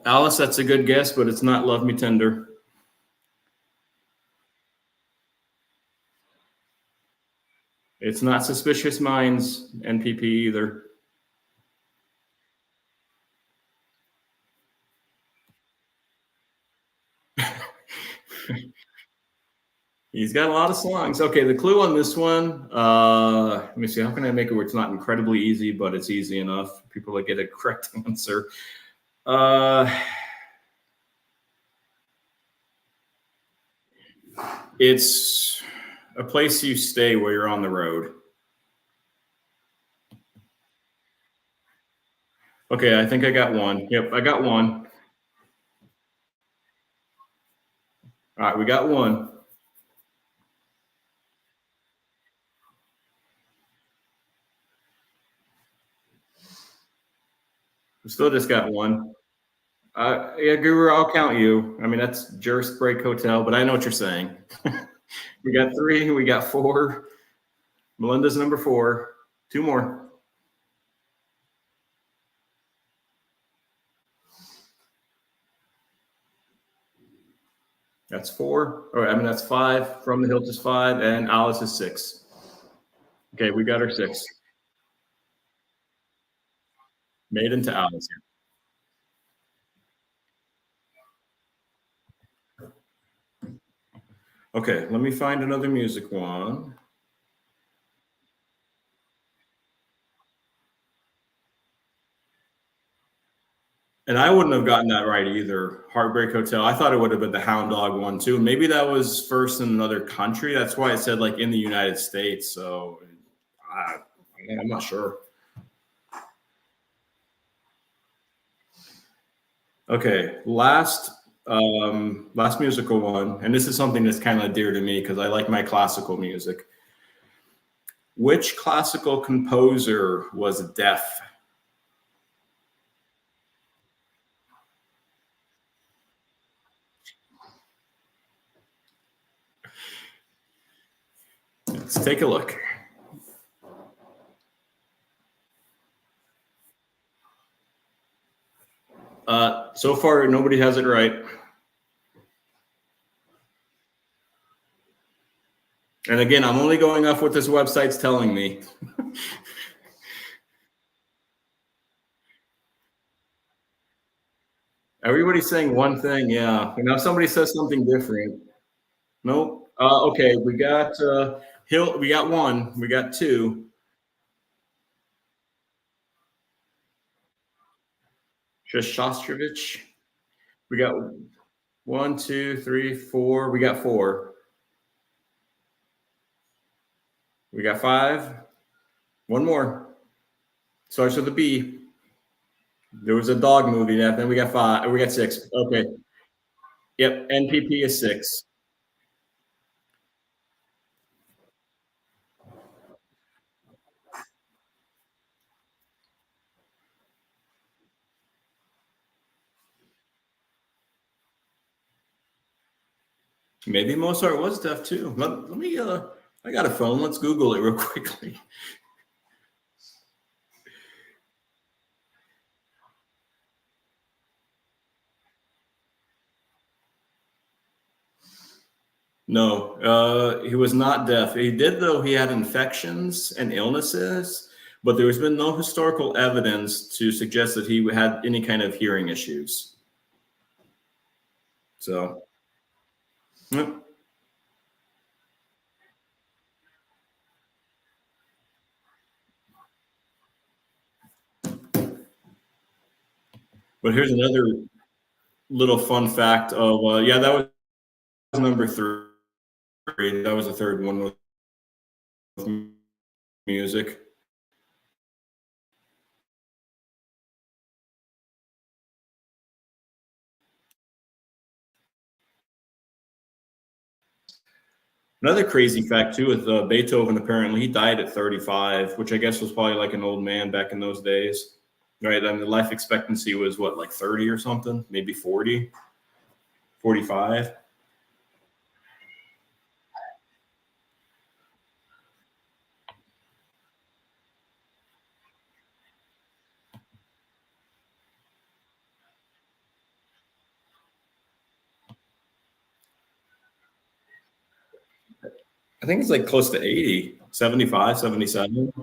S1: Alice, that's a good guess, but it's not Love Me Tender. It's not Suspicious Minds, NPP either. He's got a lot of songs. Okay, the clue on this one, let me see, how can I make it where it's not incredibly easy, but it's easy enough for people to get a correct answer? Uh, it's a place you stay where you're on the road. Okay, I think I got one. Yep, I got one. All right, we got one. We still just got one. Yeah, Guru, I'll count you. I mean, that's Jurist Break Hotel, but I know what you're saying. We got three, we got four. Melinda's number four. Two more. That's four. Or I mean, that's five. From the Hilt is five, and Alice is six. Okay, we got her six. Made into Alice. Okay, let me find another music one. And I wouldn't have gotten that right either. Heartbreak Hotel. I thought it would have been the Hound Dog one too. Maybe that was first in another country. That's why it said like in the United States. So I, I'm not sure. Okay, last musical one, and this is something that's kind of dear to me because I like my classical music. Which classical composer was deaf? Let's take a look. So far, nobody has it right. And again, I'm only going off what this website's telling me. Everybody's saying one thing, yeah. And now somebody says something different. Nope. Okay, we got Hill. We got one. We got two. Shostrovich. We got one, two, three, four. We got four. We got five. One more. Starts with a B. There was a dog movie. Then we got five. We got six. Okay. Yep. NPP is six. Maybe Mozart was deaf too. Let me. I got a phone. Let's Google it real quickly. No, he was not deaf. He did, though, he had infections and illnesses, but there's been no historical evidence to suggest that he had any kind of hearing issues. So, yep. But here's another little fun fact of, yeah, that was number three. That was the third one with music. Another crazy fact too with Beethoven. Apparently, he died at 35, which I guess was probably like an old man back in those days, right? And the life expectancy was what, like 30 or something, maybe 40, 45. I think it's like close to 80, 75, 77.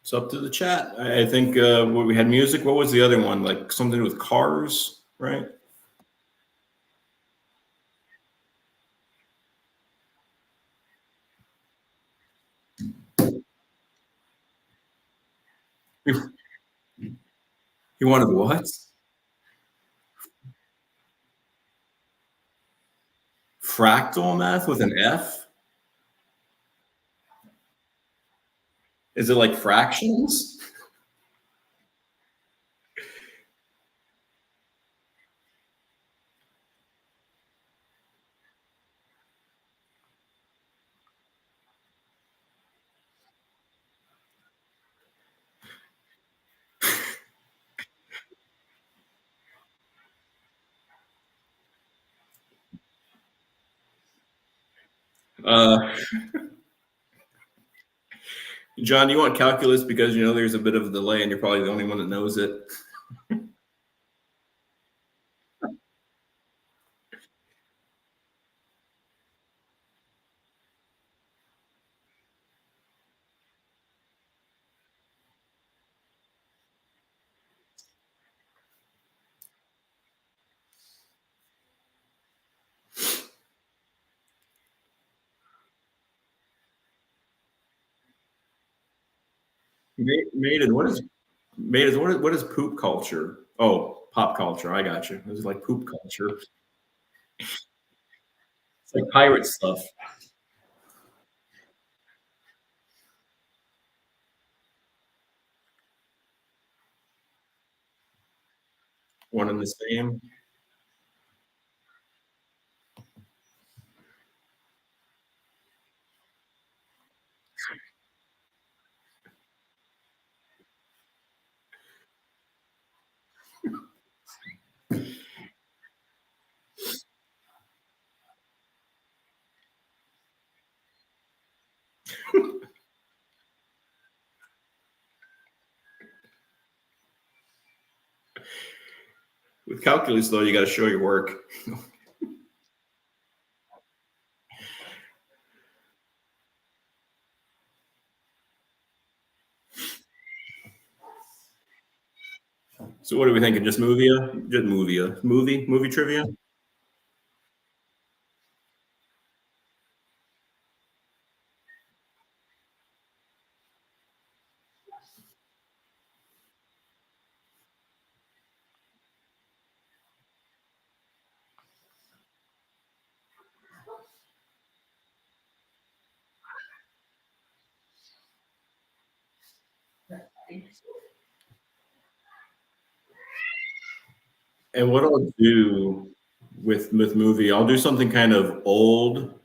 S1: It's up to the chat. I think we had music. What was the other one? Like something with cars, right? He wanted what? Fractal math with an F? Is it like fractions? Uh, John, you want calculus because you know there's a bit of a delay and you're probably the only one that knows it. Maiden, what is poop culture? Oh, pop culture. I got you. It was like poop culture. It's like pirate stuff. One and the same. With calculus, though, you got to show your work. So, what are we thinking? Just movie? Just movie? Movie trivia? And what I'll do with movie, I'll do something kind of old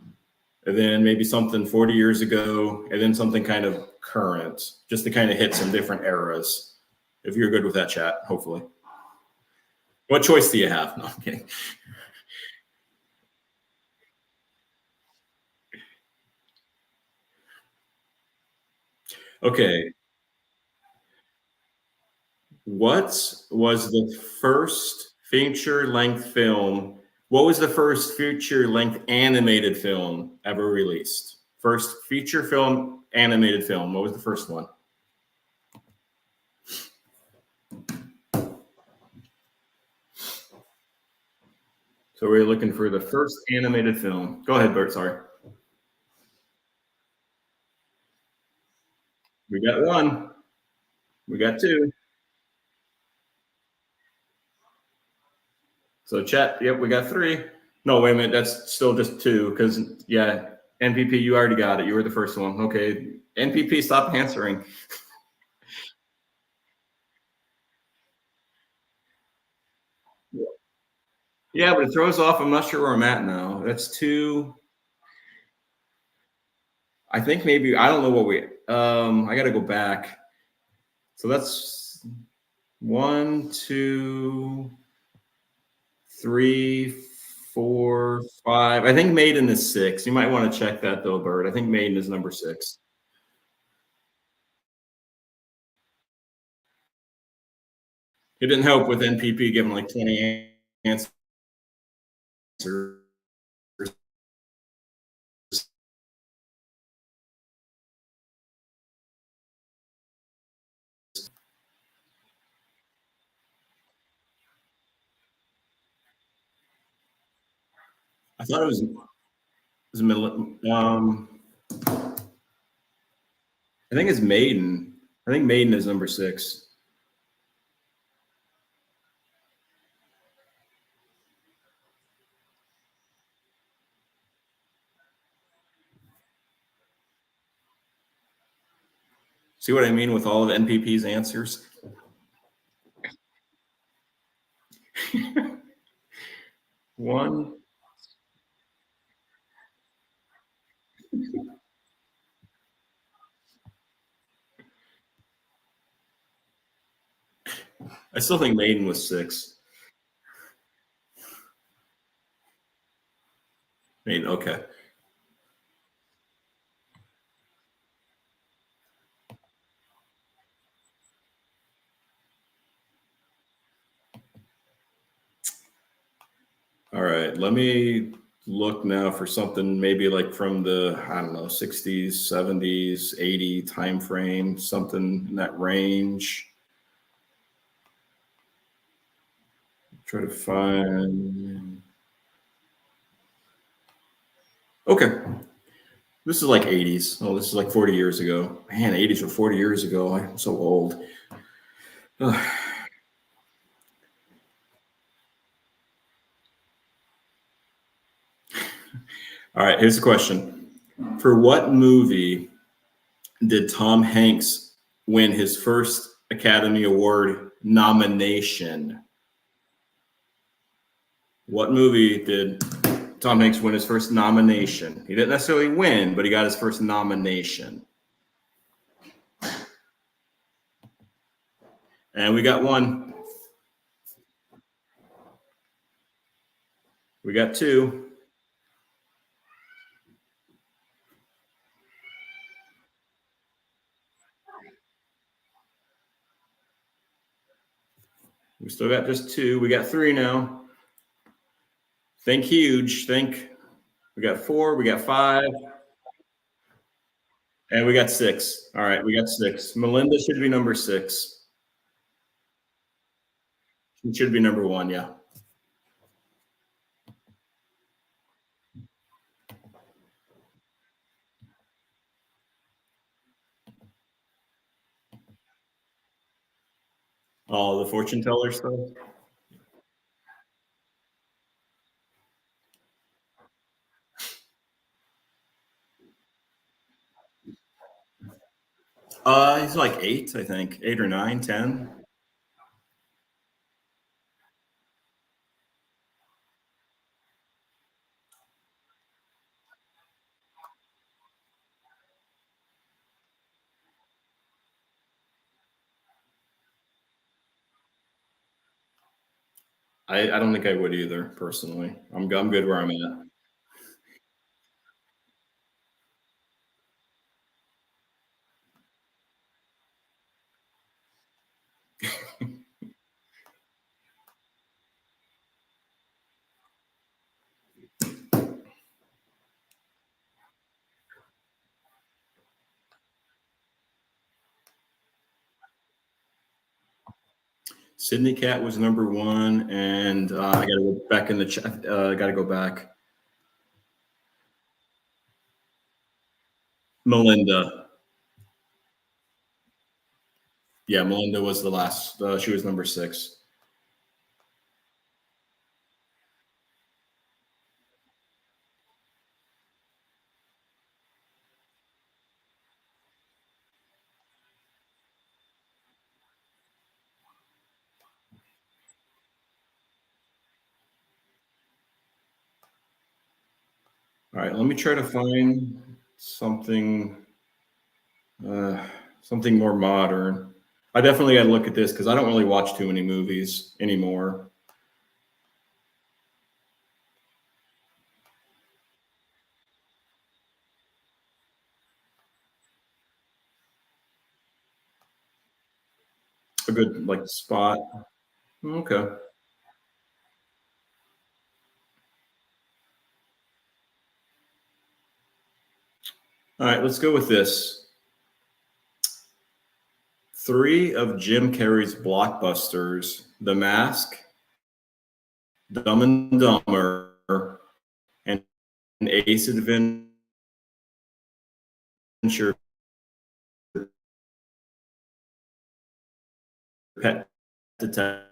S1: and then maybe something 40 years ago, and then something kind of current, just to kind of hit some different eras. If you're good with that, chat, hopefully. What choice do you have? No, I'm kidding. Okay. What was the first feature length film? What was the first feature length animated film ever released? First feature film, animated film. What was the first one? So we're looking for the first animated film. Go ahead, Bert. Sorry. We got one. We got two. So chat. Yep, we got three. No, wait a minute. That's still just two because yeah, NPP, you already got it. You were the first one. Okay, NPP, stop answering. Yeah, but it throws off. I'm not sure where I'm at now. That's two. I think maybe I don't know what we. I got to go back. So that's one, two, three, four, five. I think Maiden is six. You might want to check that though, Bird. I think Maiden is number six. It didn't help with NPP giving like 20 answers. I thought it was I think it's Maiden. I think Maiden is number six. See what I mean with all of NPP's answers? One. I still think Maiden was six. Maiden, okay. All right, let me look now for something maybe like from the, I don't know, 60s, 70s, 80 time frame, something in that range. Try to find. Okay. This is like 80s. Oh, this is like 40 years ago. Man, 80s or 40 years ago. I'm so old. Ugh. All right, here's the question. For what movie did Tom Hanks win his first Academy Award nomination? What movie did Tom Hanks win his first nomination? He didn't necessarily win, but he got his first nomination. And we got one. We got two. We still got just two. We got three now. Think huge. Think. We got four. We got five. And we got six. All right, we got six. Melinda should be number six. She should be number one, yeah. Oh, the fortune teller stuff. He's like eight, I think. 8 or 9, 10. I don't think I would either, personally. I'm good where I'm at. Sydney Cat was number one, and I got to go back in the chat. I got to go back. Melinda. Yeah, Melinda was the last. She was number six. All right, let me try to find something, uh, something more modern. I definitely got to look at this because I don't really watch too many movies anymore. A good like spot. Okay. All right, let's go with this. Three of Jim Carrey's blockbusters: The Mask, Dumb and Dumber, and Ace Adventure Pet Detective.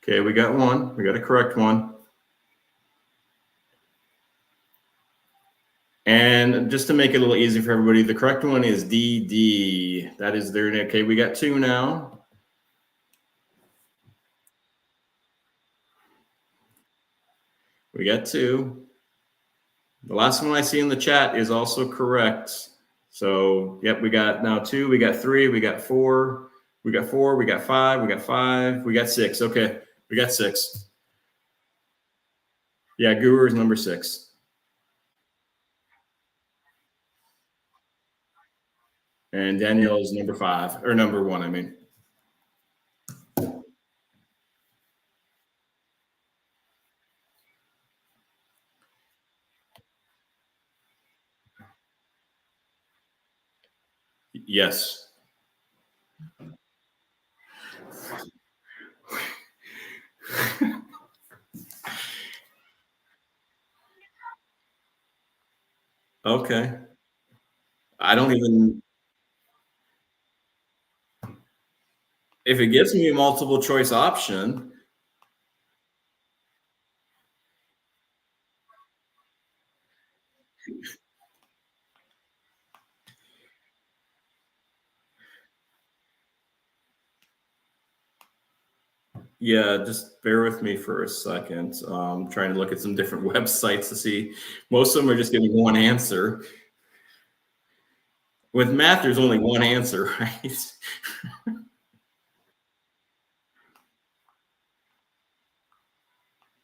S1: Okay, we got one. We got a correct one. And just to make it a little easy for everybody, the correct one is DD. That is there. Okay, we got two now. We got two. The last one I see in the chat is also correct. So, yep, we got now two, we got three, we got four, we got four, we got five, we got five, we got six. Okay, we got six. Yeah, Guru is number six. And Danielle is number five, or number one, I mean. Yes. Okay. I don't even, if it gives me a multiple choice option, yeah, just bear with me for a second. Trying to look at some different websites to see. Most of them are just giving one answer. With math, there's only one answer, right?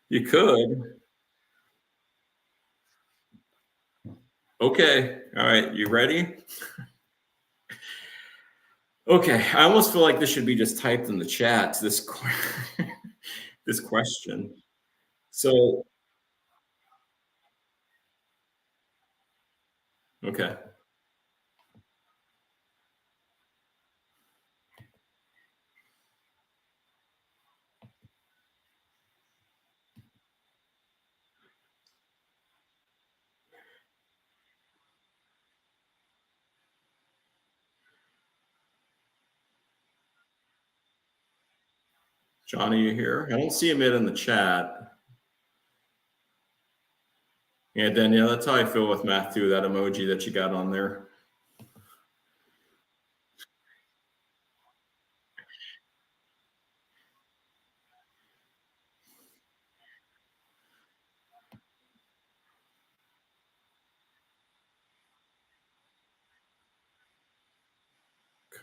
S1: You could. Okay. All right. You ready? Okay. I almost feel like this should be just typed in the chat. This question. So, okay. Johnny, you here? I don't see him yet in the chat. Yeah, Danielle, that's how I feel with math too. That emoji that you got on there.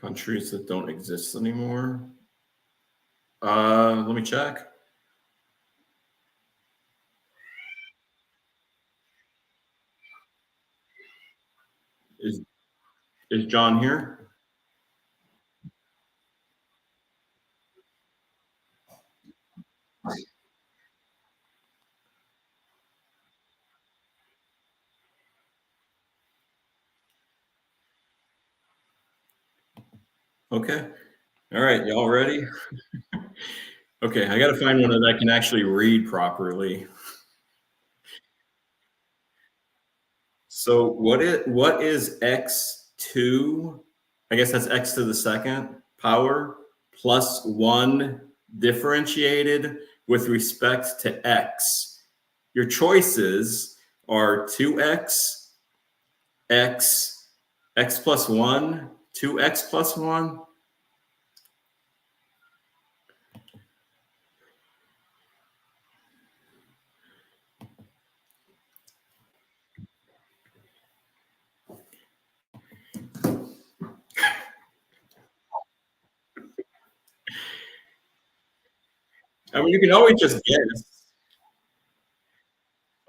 S1: Countries that don't exist anymore. Let me check. Is is John here? Okay. All right, y'all ready? Okay, I got to find one that I can actually read properly. So what is x2? I guess that's x to the second power plus 1 differentiated with respect to x. Your choices are 2x, x, x plus 1, 2x plus 1. I mean, you can always just guess.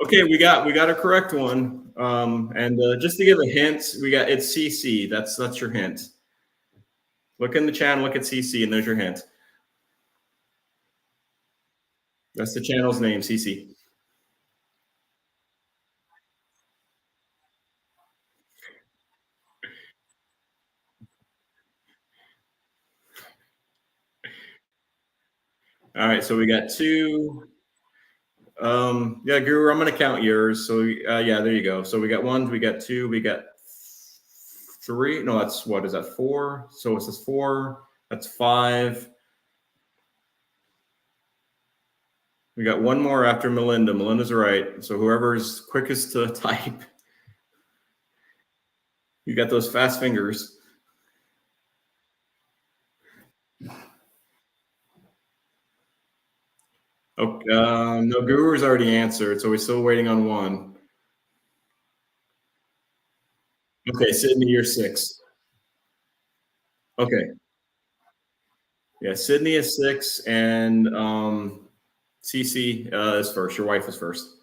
S1: Okay, we got a correct one. And just to give a hint, we got it's CC. That's your hint. Look in the channel, look at CC, and there's your hint. That's the channel's name, CC. All right, so we got two. Yeah, Guru, I'm gonna count yours. So yeah, there you go. So we got one, we got two, we got three. No, that's what is that? Four. So it says four. That's five. We got one more after Melinda. Melinda's right. So whoever's quickest to type, you got those fast fingers. Okay, no, Guru's already answered, so we're still waiting on one. Okay, Sydney, you're six. Okay, yeah, Sydney is six, and Cece is first. Your wife is first.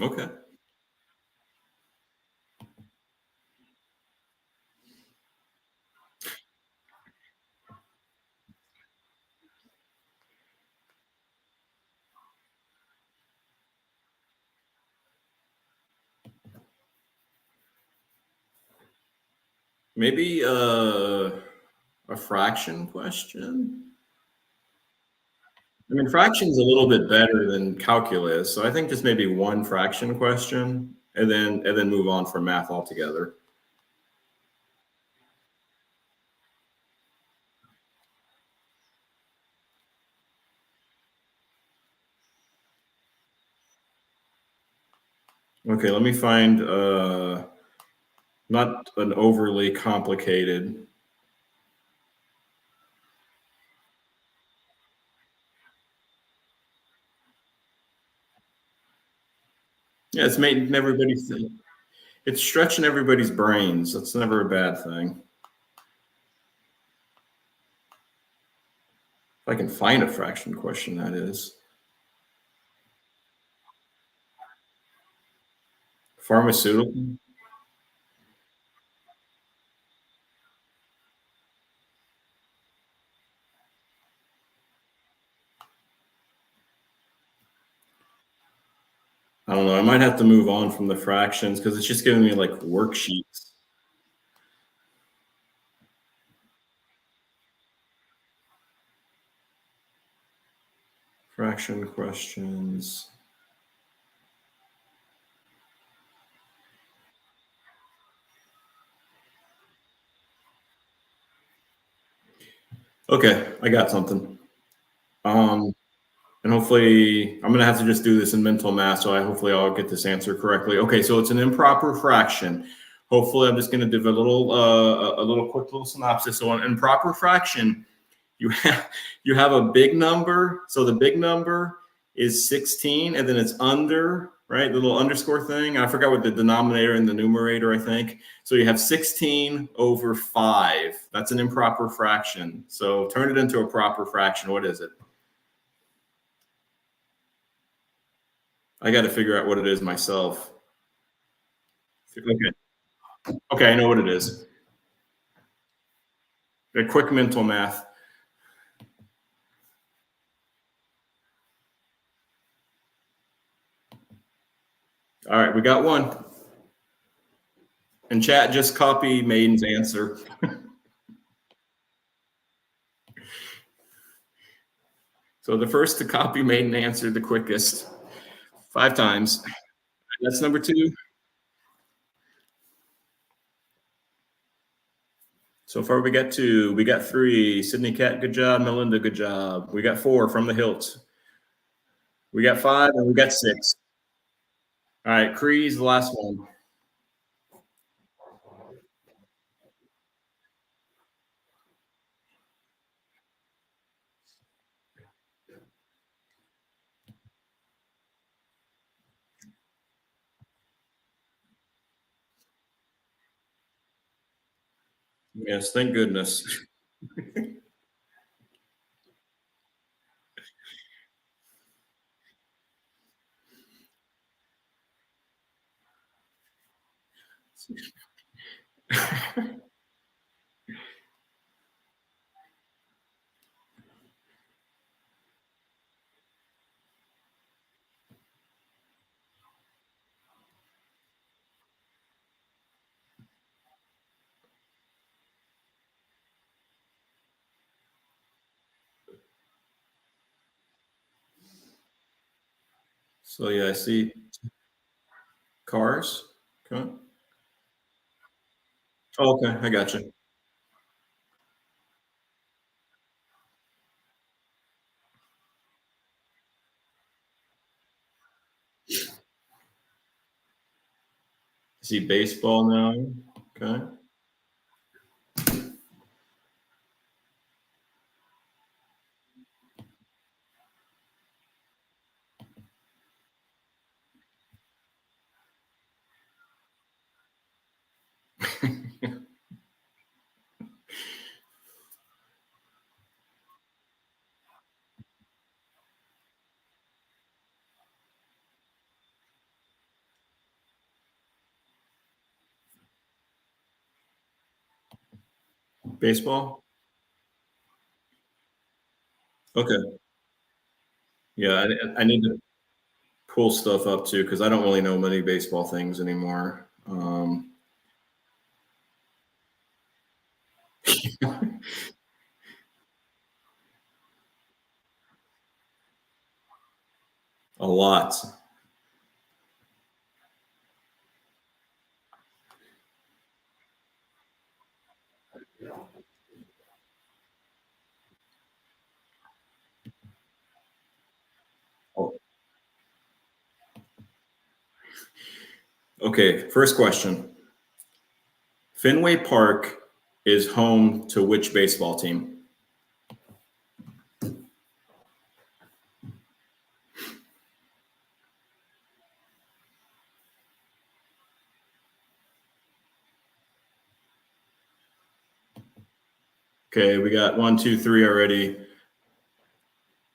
S1: Okay. Maybe a fraction question. I mean, fraction's a little bit better than calculus, so I think just maybe one fraction question, and then move on from math altogether. Okay, let me find not an overly complicated. Yeah, it's making everybody think. It's stretching everybody's brains. That's never a bad thing. If I can find a fraction question, that is. Pharmaceutical. I don't know. I might have to move on from the fractions because it's just giving me like worksheets. Fraction questions. Okay, I got something. Um, and hopefully, I'm gonna have to just do this in mental math, so hopefully I'll get this answer correctly. Okay, so it's an improper fraction. Hopefully, I'm just gonna give a little quick little synopsis. So, an improper fraction, you have a big number. So the big number is 16, and then it's under, right? The little underscore thing. I forgot what the denominator and the numerator, I think. So you have 16 over 5. That's an improper fraction. So turn it into a proper fraction. What is it? I got to figure out what it is myself. Okay. Okay, I know what it is. A quick mental math. All right, we got one. And chat, just copy Maiden's answer. So the first to copy Maiden answered the quickest 5 times. That's number 2. So far we got 2. We got 3. Sydney Cat, good job. Melinda, good job. We got 4 from the hilt. We got 5 and we got 6. All right, Cree's the last one. Yes, thank goodness. So yeah, I see cars. Okay. Oh, okay, I got you. I see baseball now. Okay. Baseball. Okay. Yeah, I need to pull stuff up too because I don't really know many baseball things anymore. A lot. Oh, okay, first question. Fenway Park is home to which baseball team? Okay, we got 1, 2, 3 already.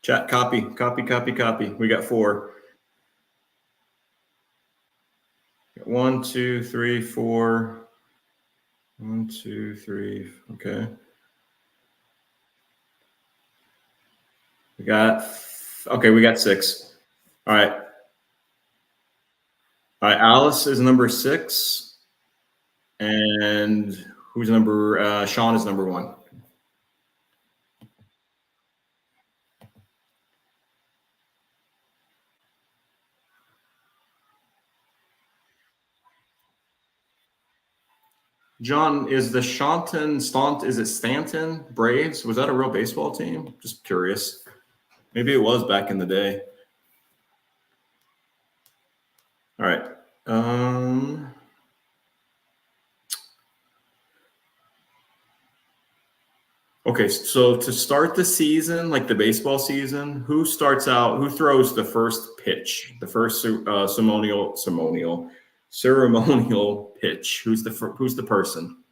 S1: Chat, copy, copy, copy, copy. We got 4. 1, 2, 3, 4. 1, 2, 3. Okay. We got, okay, we got 6. All right. All right, Alice is number 6. And who's number, Sean is number 1. John, is the is it Stanton Braves? Was that a real baseball team? Just curious. Maybe it was back in the day. All right. Okay, so to start the season, like the baseball season, who starts out? Who throws the first pitch? The first ceremonial pitch. Who's the person?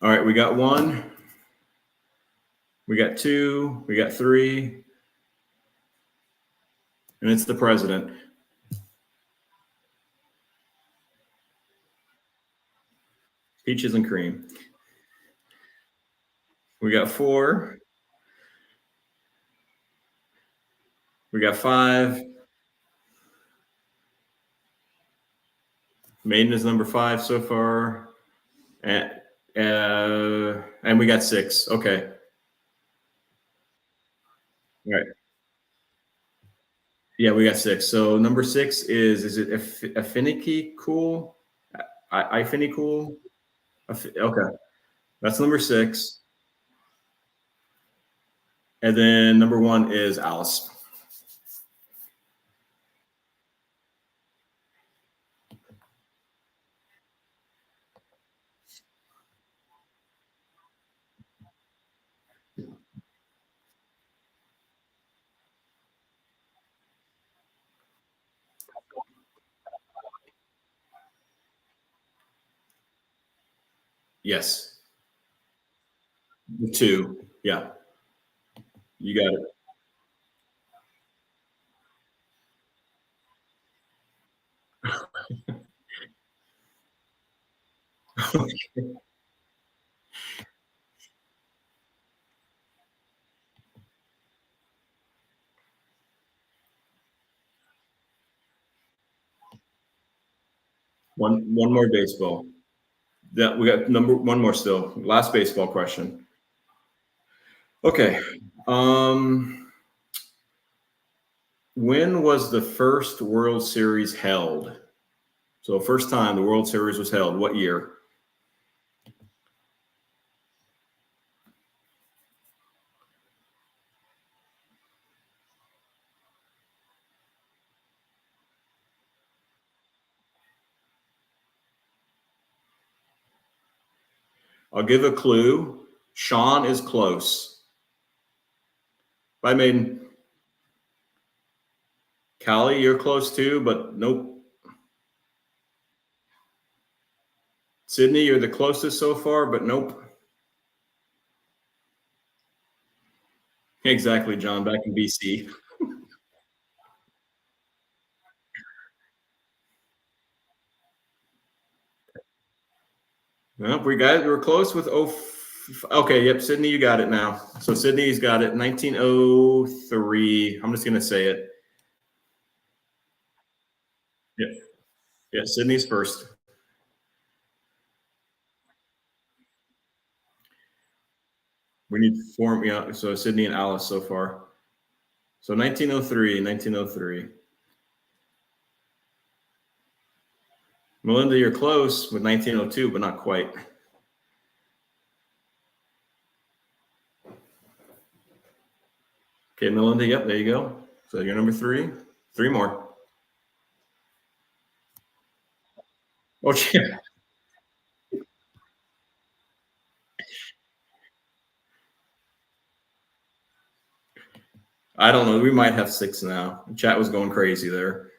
S1: All right, we got one. We got two. We got three. And it's the president. Peaches and cream. We got four. We got five. Maiden is number five so far. And we got six. Okay. All right. Yeah, we got six. So number six is it Affinity Cool? Affinity Cool? Okay. That's number six. And then number one is Alice. Yes. Two. Yeah. You got it. One more baseball. Yeah, we got number one more still. Last baseball question. Okay. When was the first World Series held? So first time the World Series was held, what year? I'll give a clue. Sean is close. Bye, Maiden. Callie, you're close too, but nope. Sydney, you're the closest so far, but nope. Exactly, John, back in BC. Nope, we're close with okay, yep, Sydney, you got it now. So Sydney's got it. 1903. I'm just gonna say it. Yeah, yeah, Sydney's first. We need four, yeah. So Sydney and Alice so far. So 1903, 1903. Melinda, you're close with 1902, but not quite. Okay, Melinda, yep, there you go. So you're number three. Three more. Oh, yeah. I don't know. We might have six now. The chat was going crazy there.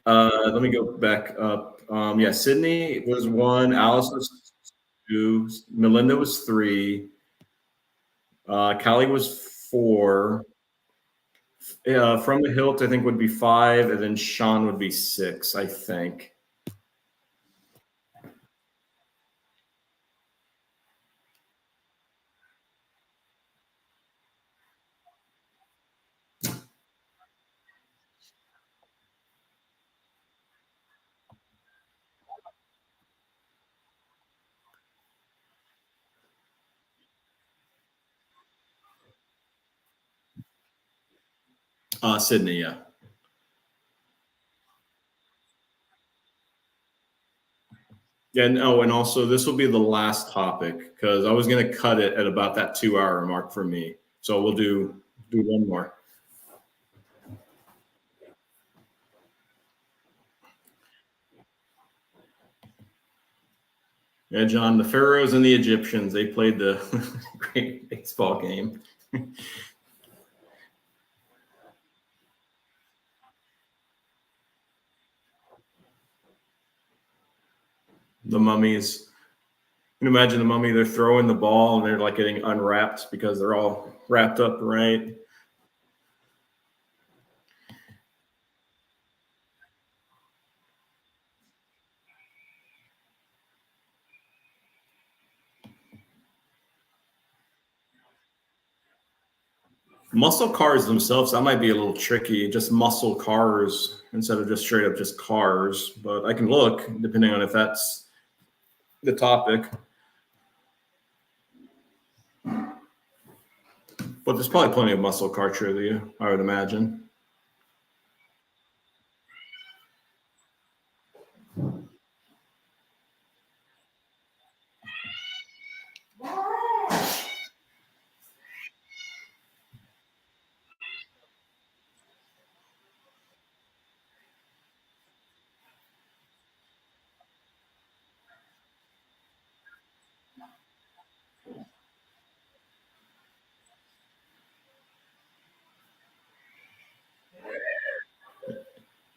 S1: Let me go back up. Yeah, Sydney was one. Alice was two. Melinda was three. Callie was four. From the Hilt, I think would be five, and then Sean would be six. I think. Sydney, yeah. Yeah, and oh, and also this will be the last topic because I was going to cut it at about that 2 hour mark for me. So we'll do one more. Yeah, John, the Pharaohs and the Egyptians, they played the great baseball game. The mummies. You can imagine the mummy, they're throwing the ball and they're like getting unwrapped because they're all wrapped up right. Muscle cars themselves, that might be a little tricky. Just muscle cars instead of just straight up just cars. But I can look depending on if that's the topic. But there's probably plenty of muscle car trivia, I would imagine.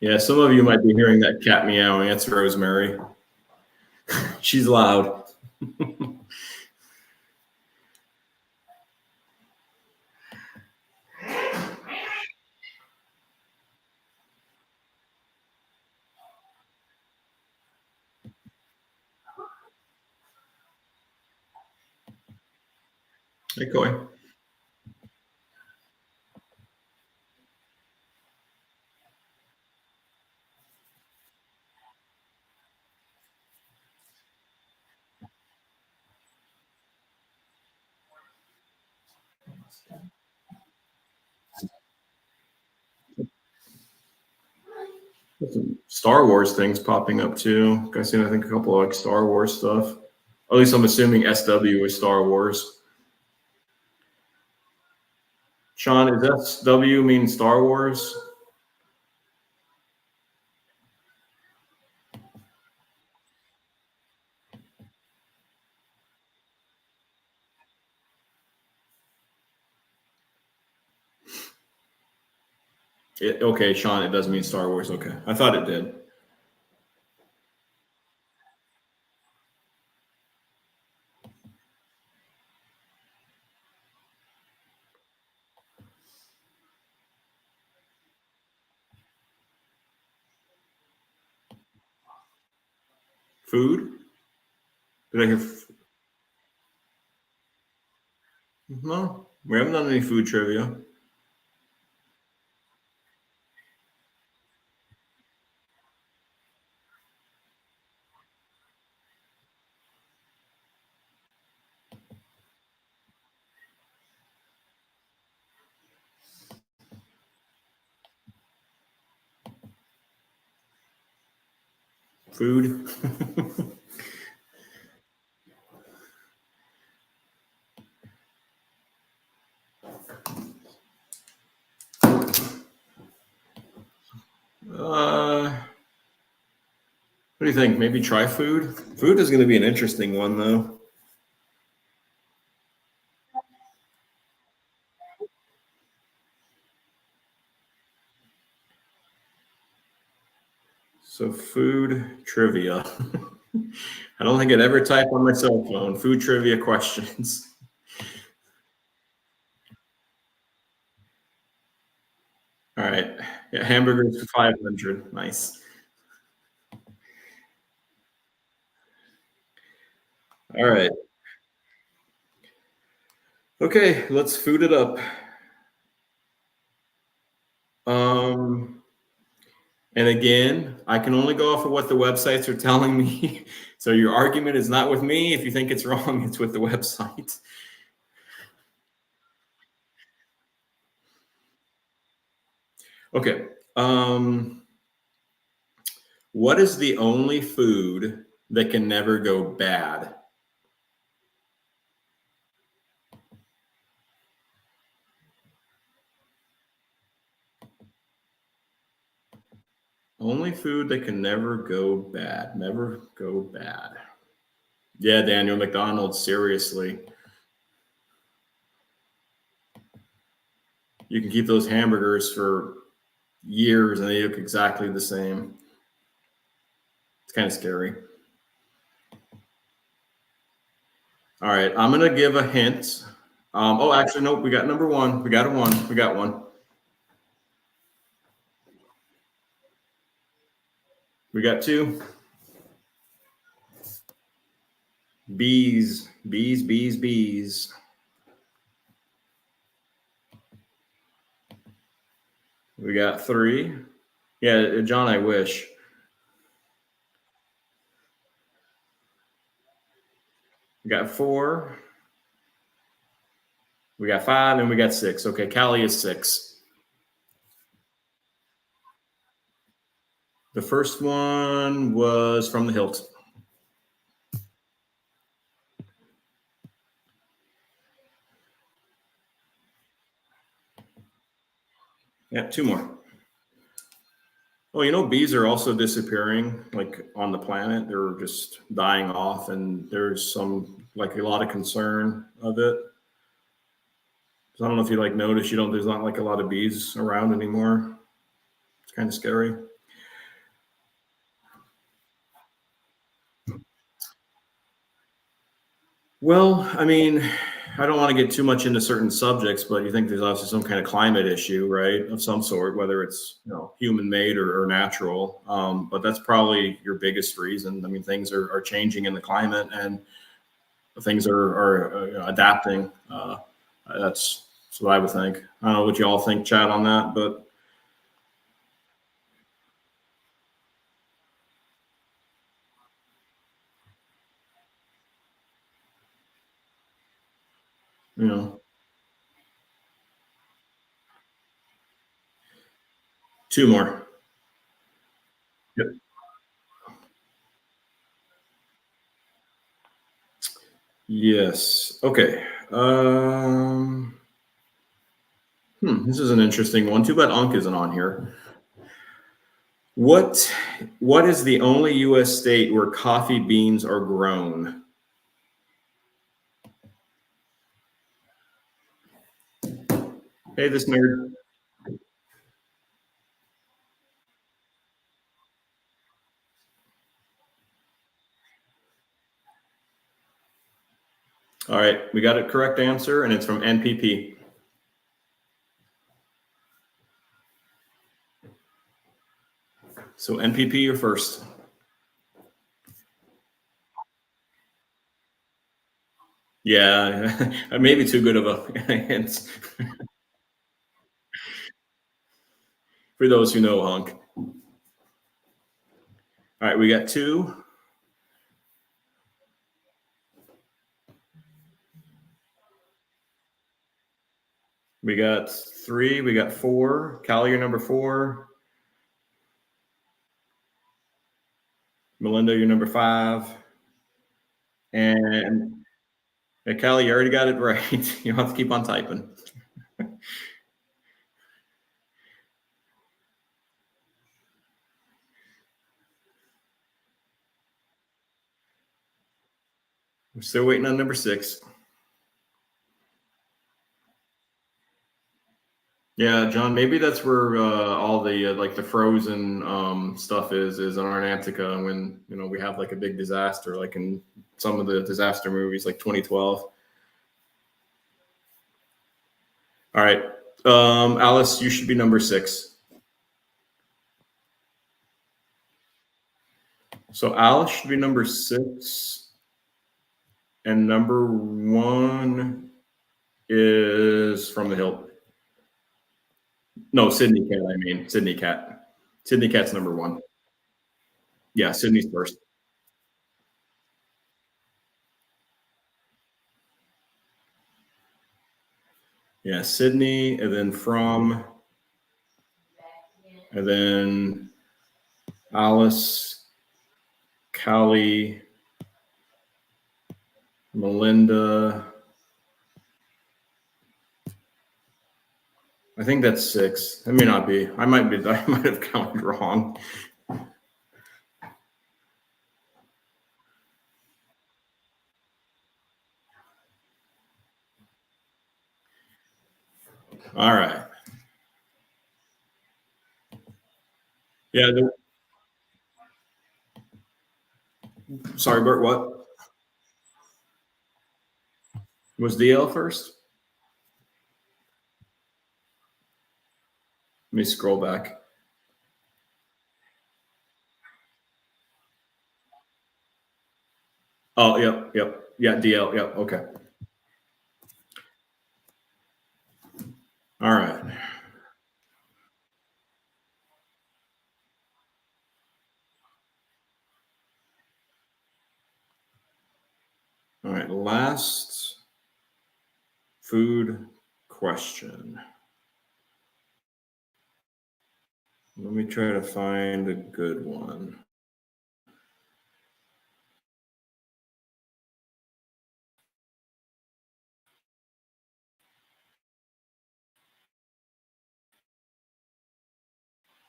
S1: Yeah, some of you might be hearing that cat meowing. That's Rosemary. She's loud. Hey, Coy. Some Star Wars things popping up too. I've seen, I think, a couple of like Star Wars stuff. At least I'm assuming SW is Star Wars. Sean, is SW mean Star Wars? Okay, Sean, it does mean Star Wars. Okay, I thought it did. Food? Did I hear? No, we haven't done any food trivia. Food. What do you think? Maybe try food? Food is going to be an interesting one, though. So, food trivia. I don't think I'd ever type on my cell phone food trivia questions. All right. Yeah, hamburgers for 500. Nice. All right. Okay, let's food it up. Um, and again, I can only go off of what the websites are telling me. So your argument is not with me. If you think it's wrong, it's with the website. Okay. What is the only food that can never go bad? Only food that can never go bad. Never go bad. Yeah, Daniel, McDonald's, seriously. You can keep those hamburgers for years and they look exactly the same. It's kind of scary. All right, I'm gonna give a hint. Oh, actually, nope. We got number one. We got a one. We got one. We got two. Bees, bees, bees, bees. We got three. Yeah, John, I wish. We got four. We got five, and we got six. Okay, Callie is six. The first one was from the hilt. Yeah, two more. Well, bees are also disappearing, like on the planet. They're just dying off, and there's like a lot of concern of it. So I don't know if you notice there's not like a lot of bees around anymore. It's kind of scary. Well, I mean, I don't want to get too much into certain subjects, but you think there's obviously some kind of climate issue, right, of some sort, whether it's human made or natural. But that's probably your biggest reason. I mean, things are changing in the climate, and things are adapting. That's what I would think. I don't know what you all think, Chad, on that, but you know, two more. Yep. Yes. Okay. This is an interesting one. Too bad Ankh isn't on here. What What is the only U.S. state where coffee beans are grown? Hey, this nerd. All right, we got a correct answer, and it's from NPP. So NPP, you're first. Yeah, maybe too good of a hint for those who know Hunk. All right, we got two. We got three. We got four. Callie, you're number four. Melinda, you're number five. And Callie, you already got it right. You don't have to keep on typing. We're still waiting on number six. Yeah, John, maybe that's where all the like the frozen stuff is in Antarctica when we have like a big disaster, like in some of the disaster movies, like 2012. All right, Alice, you should be number six. So Alice should be number six, and number one is from the hill. No, Sydney Cat. I mean Sydney Cat. Sydney Cat's number one. Yeah, Sydney's first. Yeah, Sydney, and then from And then Alice, Callie, Melinda. I think that's 6. That may not be. I might have counted wrong. All right. Yeah. Sorry, Bert. What was DL first? Let me scroll back. Oh, yep. Yeah, DL. Yep. Okay. All right. All right. Last food question. Let me try to find a good one.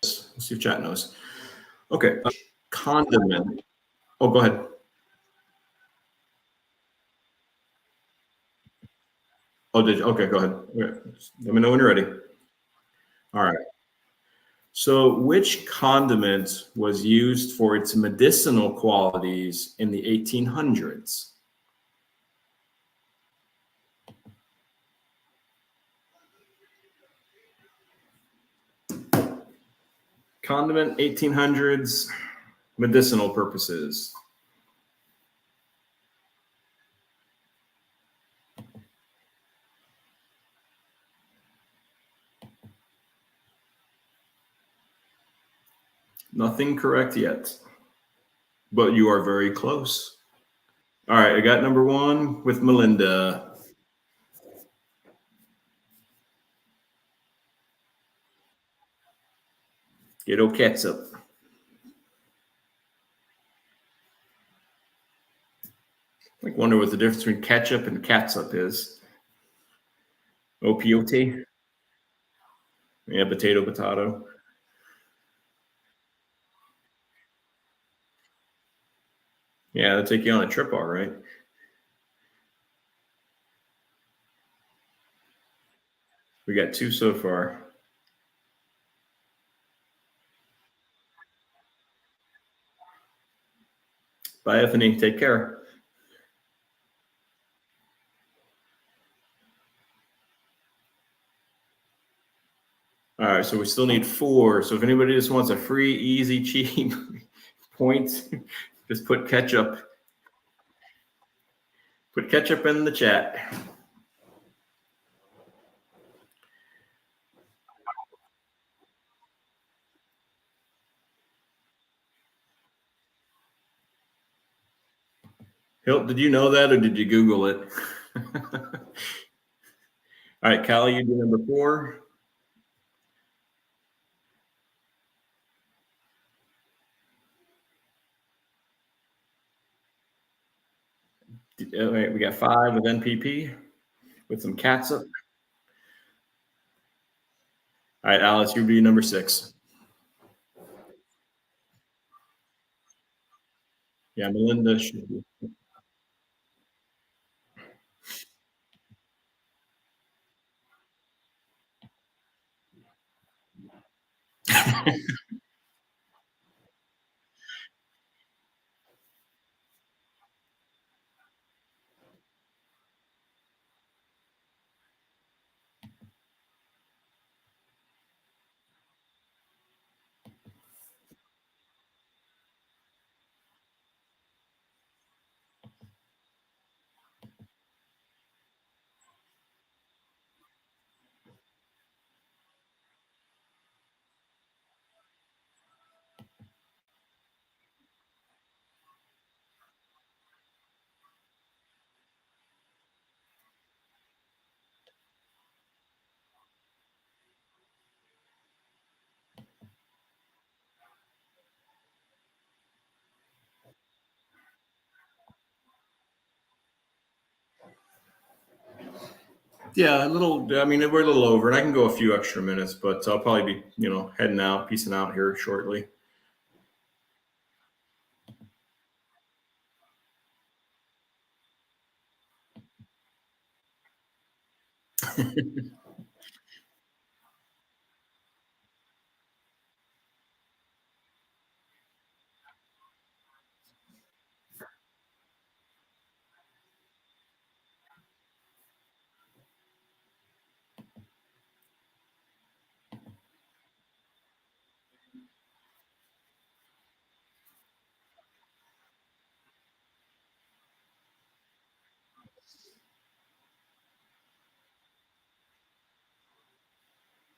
S1: Let's see if chat knows. Okay. Condiment. Oh, go ahead. Oh, did you? Okay, go ahead. Okay. Let me know when you're ready. All right. So, which condiment was used for its medicinal qualities in the 1800s? Condiment, 1800s, medicinal purposes. Nothing correct yet, but you are very close. All right, I got number 1 with Melinda. Ghetto ketchup. I wonder what the difference between ketchup and catsup is. OPOT? Yeah, potato. Yeah, that'll take you on a trip, all right. We got 2 so far. Bye, Anthony. Take care. All right, so we still need 4. So if anybody just wants a free, easy, cheap point, just put ketchup. Put ketchup in the chat. Hilt, did you know that or did you Google it? All right, Callie, you do number 4. All right, we got 5 with NPP with some catsup. All right, Alice, you do number 6. Yeah, Melinda should be. Yeah, a little. I mean, we're a little over, and I can go a few extra minutes, but I'll probably be, heading out, peacing out here shortly.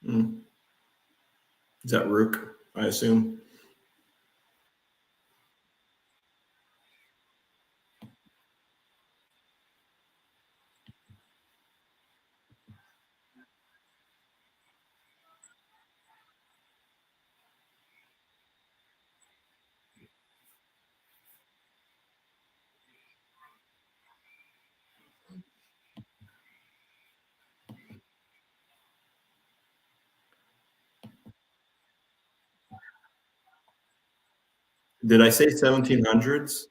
S1: Mm. Is that Rook? I assume. Did I say 1700s?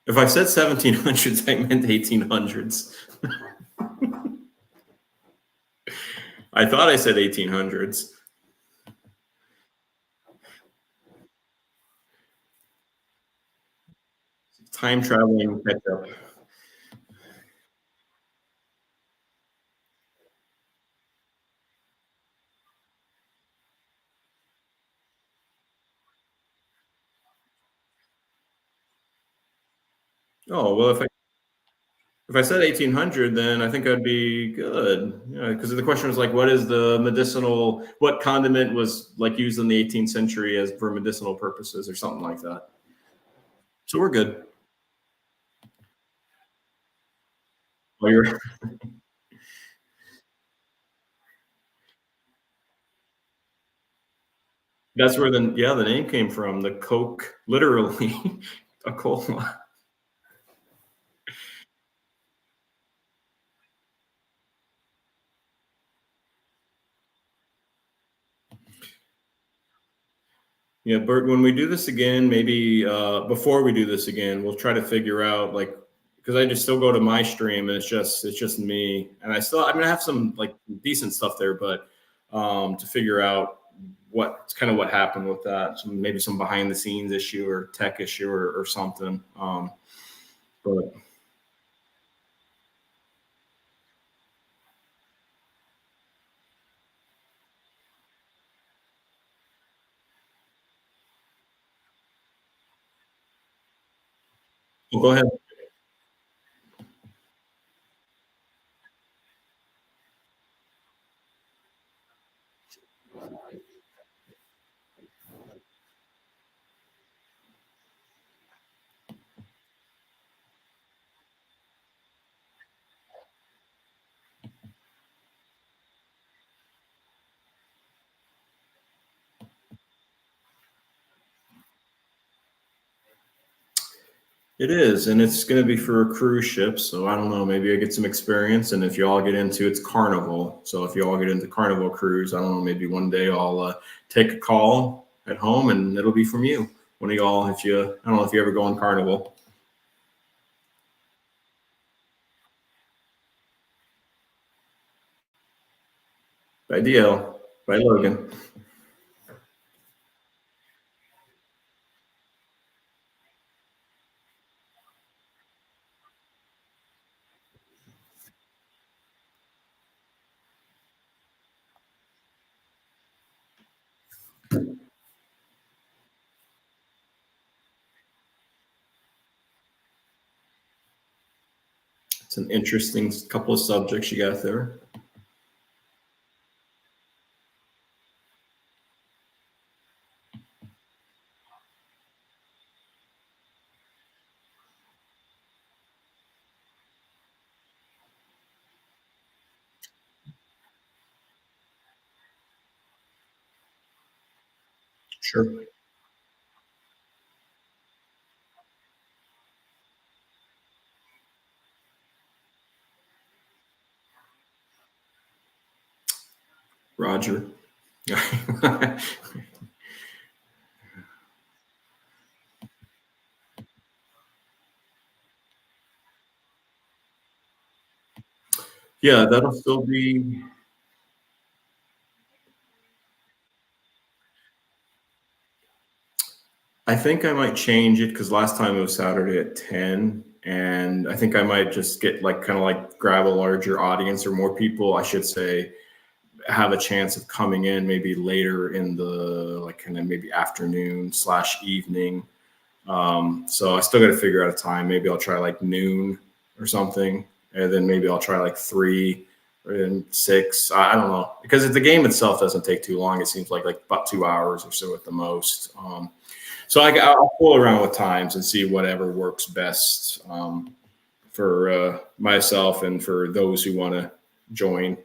S1: If I said 1700s, I meant 1800s. I thought I said 1800s. Time traveling catch up. Oh well, if I said 1800, then I think I'd be good. Yeah, because the question was like, what is the medicinal? What condiment was like used in the 18th century as for medicinal purposes, or something like that. So we're good. Well, you're, that's where the name came from. The Coke, literally, a cola. Yeah, Bert, when we do this again, maybe before we do this again, we'll try to figure out like because I just still go to my stream and it's just me. And I mean I have some like decent stuff there, but to figure out what kind of what happened with that. So maybe some behind the scenes issue or tech issue or something. But well, go ahead. It is, and it's going to be for a cruise ship. So I don't know. Maybe I get some experience, and if you all get into it's Carnival. So if you all get into Carnival cruise, I don't know. Maybe one day I'll take a call at home, and it'll be from you. One of y'all, if you, I don't know if you ever go on Carnival. By DL, by Logan. It's an interesting couple of subjects you got there. Sure. Roger. Yeah, that'll still be. I think I might change it because last time it was Saturday at 10. And I think I might just get like kind of like grab a larger audience or more people, I should say, have a chance of coming in maybe later in the like kind of maybe afternoon slash evening. So I still got to figure out a time. Maybe I'll try like noon or something, and then maybe I'll try like 3 or then 6. I don't know because if the game itself doesn't take too long. It seems like about 2 hours or so at the most. So I'll fool around with times and see whatever works best for myself and for those who want to join.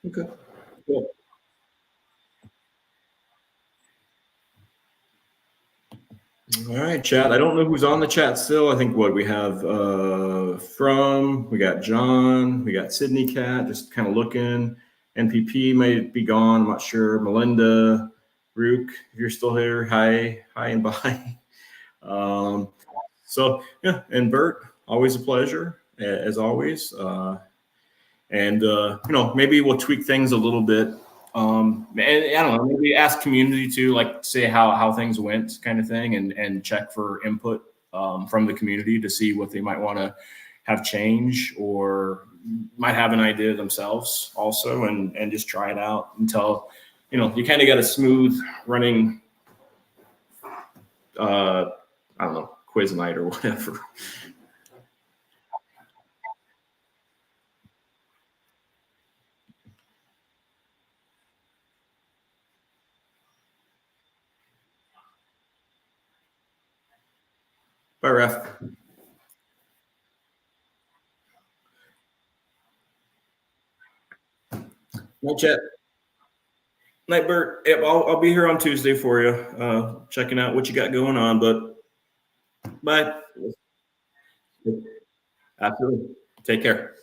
S1: Okay. Cool. All right, chat. I don't know who's on the chat still. I think what we have we got John, we got Sydney Cat, just kind of looking. NPP might be gone. I'm not sure. Melinda, Rook, if you're still here, hi and bye. So yeah, and Bert, always a pleasure as always. And maybe we'll tweak things a little bit. And I don't know, maybe ask community to like say how things went, kind of thing, and check for input from the community to see what they might want to have change or might have an idea themselves also, and just try it out until you kind of got a smooth running I don't know, quiz night or whatever. Bye, Ref. Night, chat. Night, Bert. Yep, I'll be here on Tuesday for you, checking out what you got going on. But bye. Absolutely. Take care.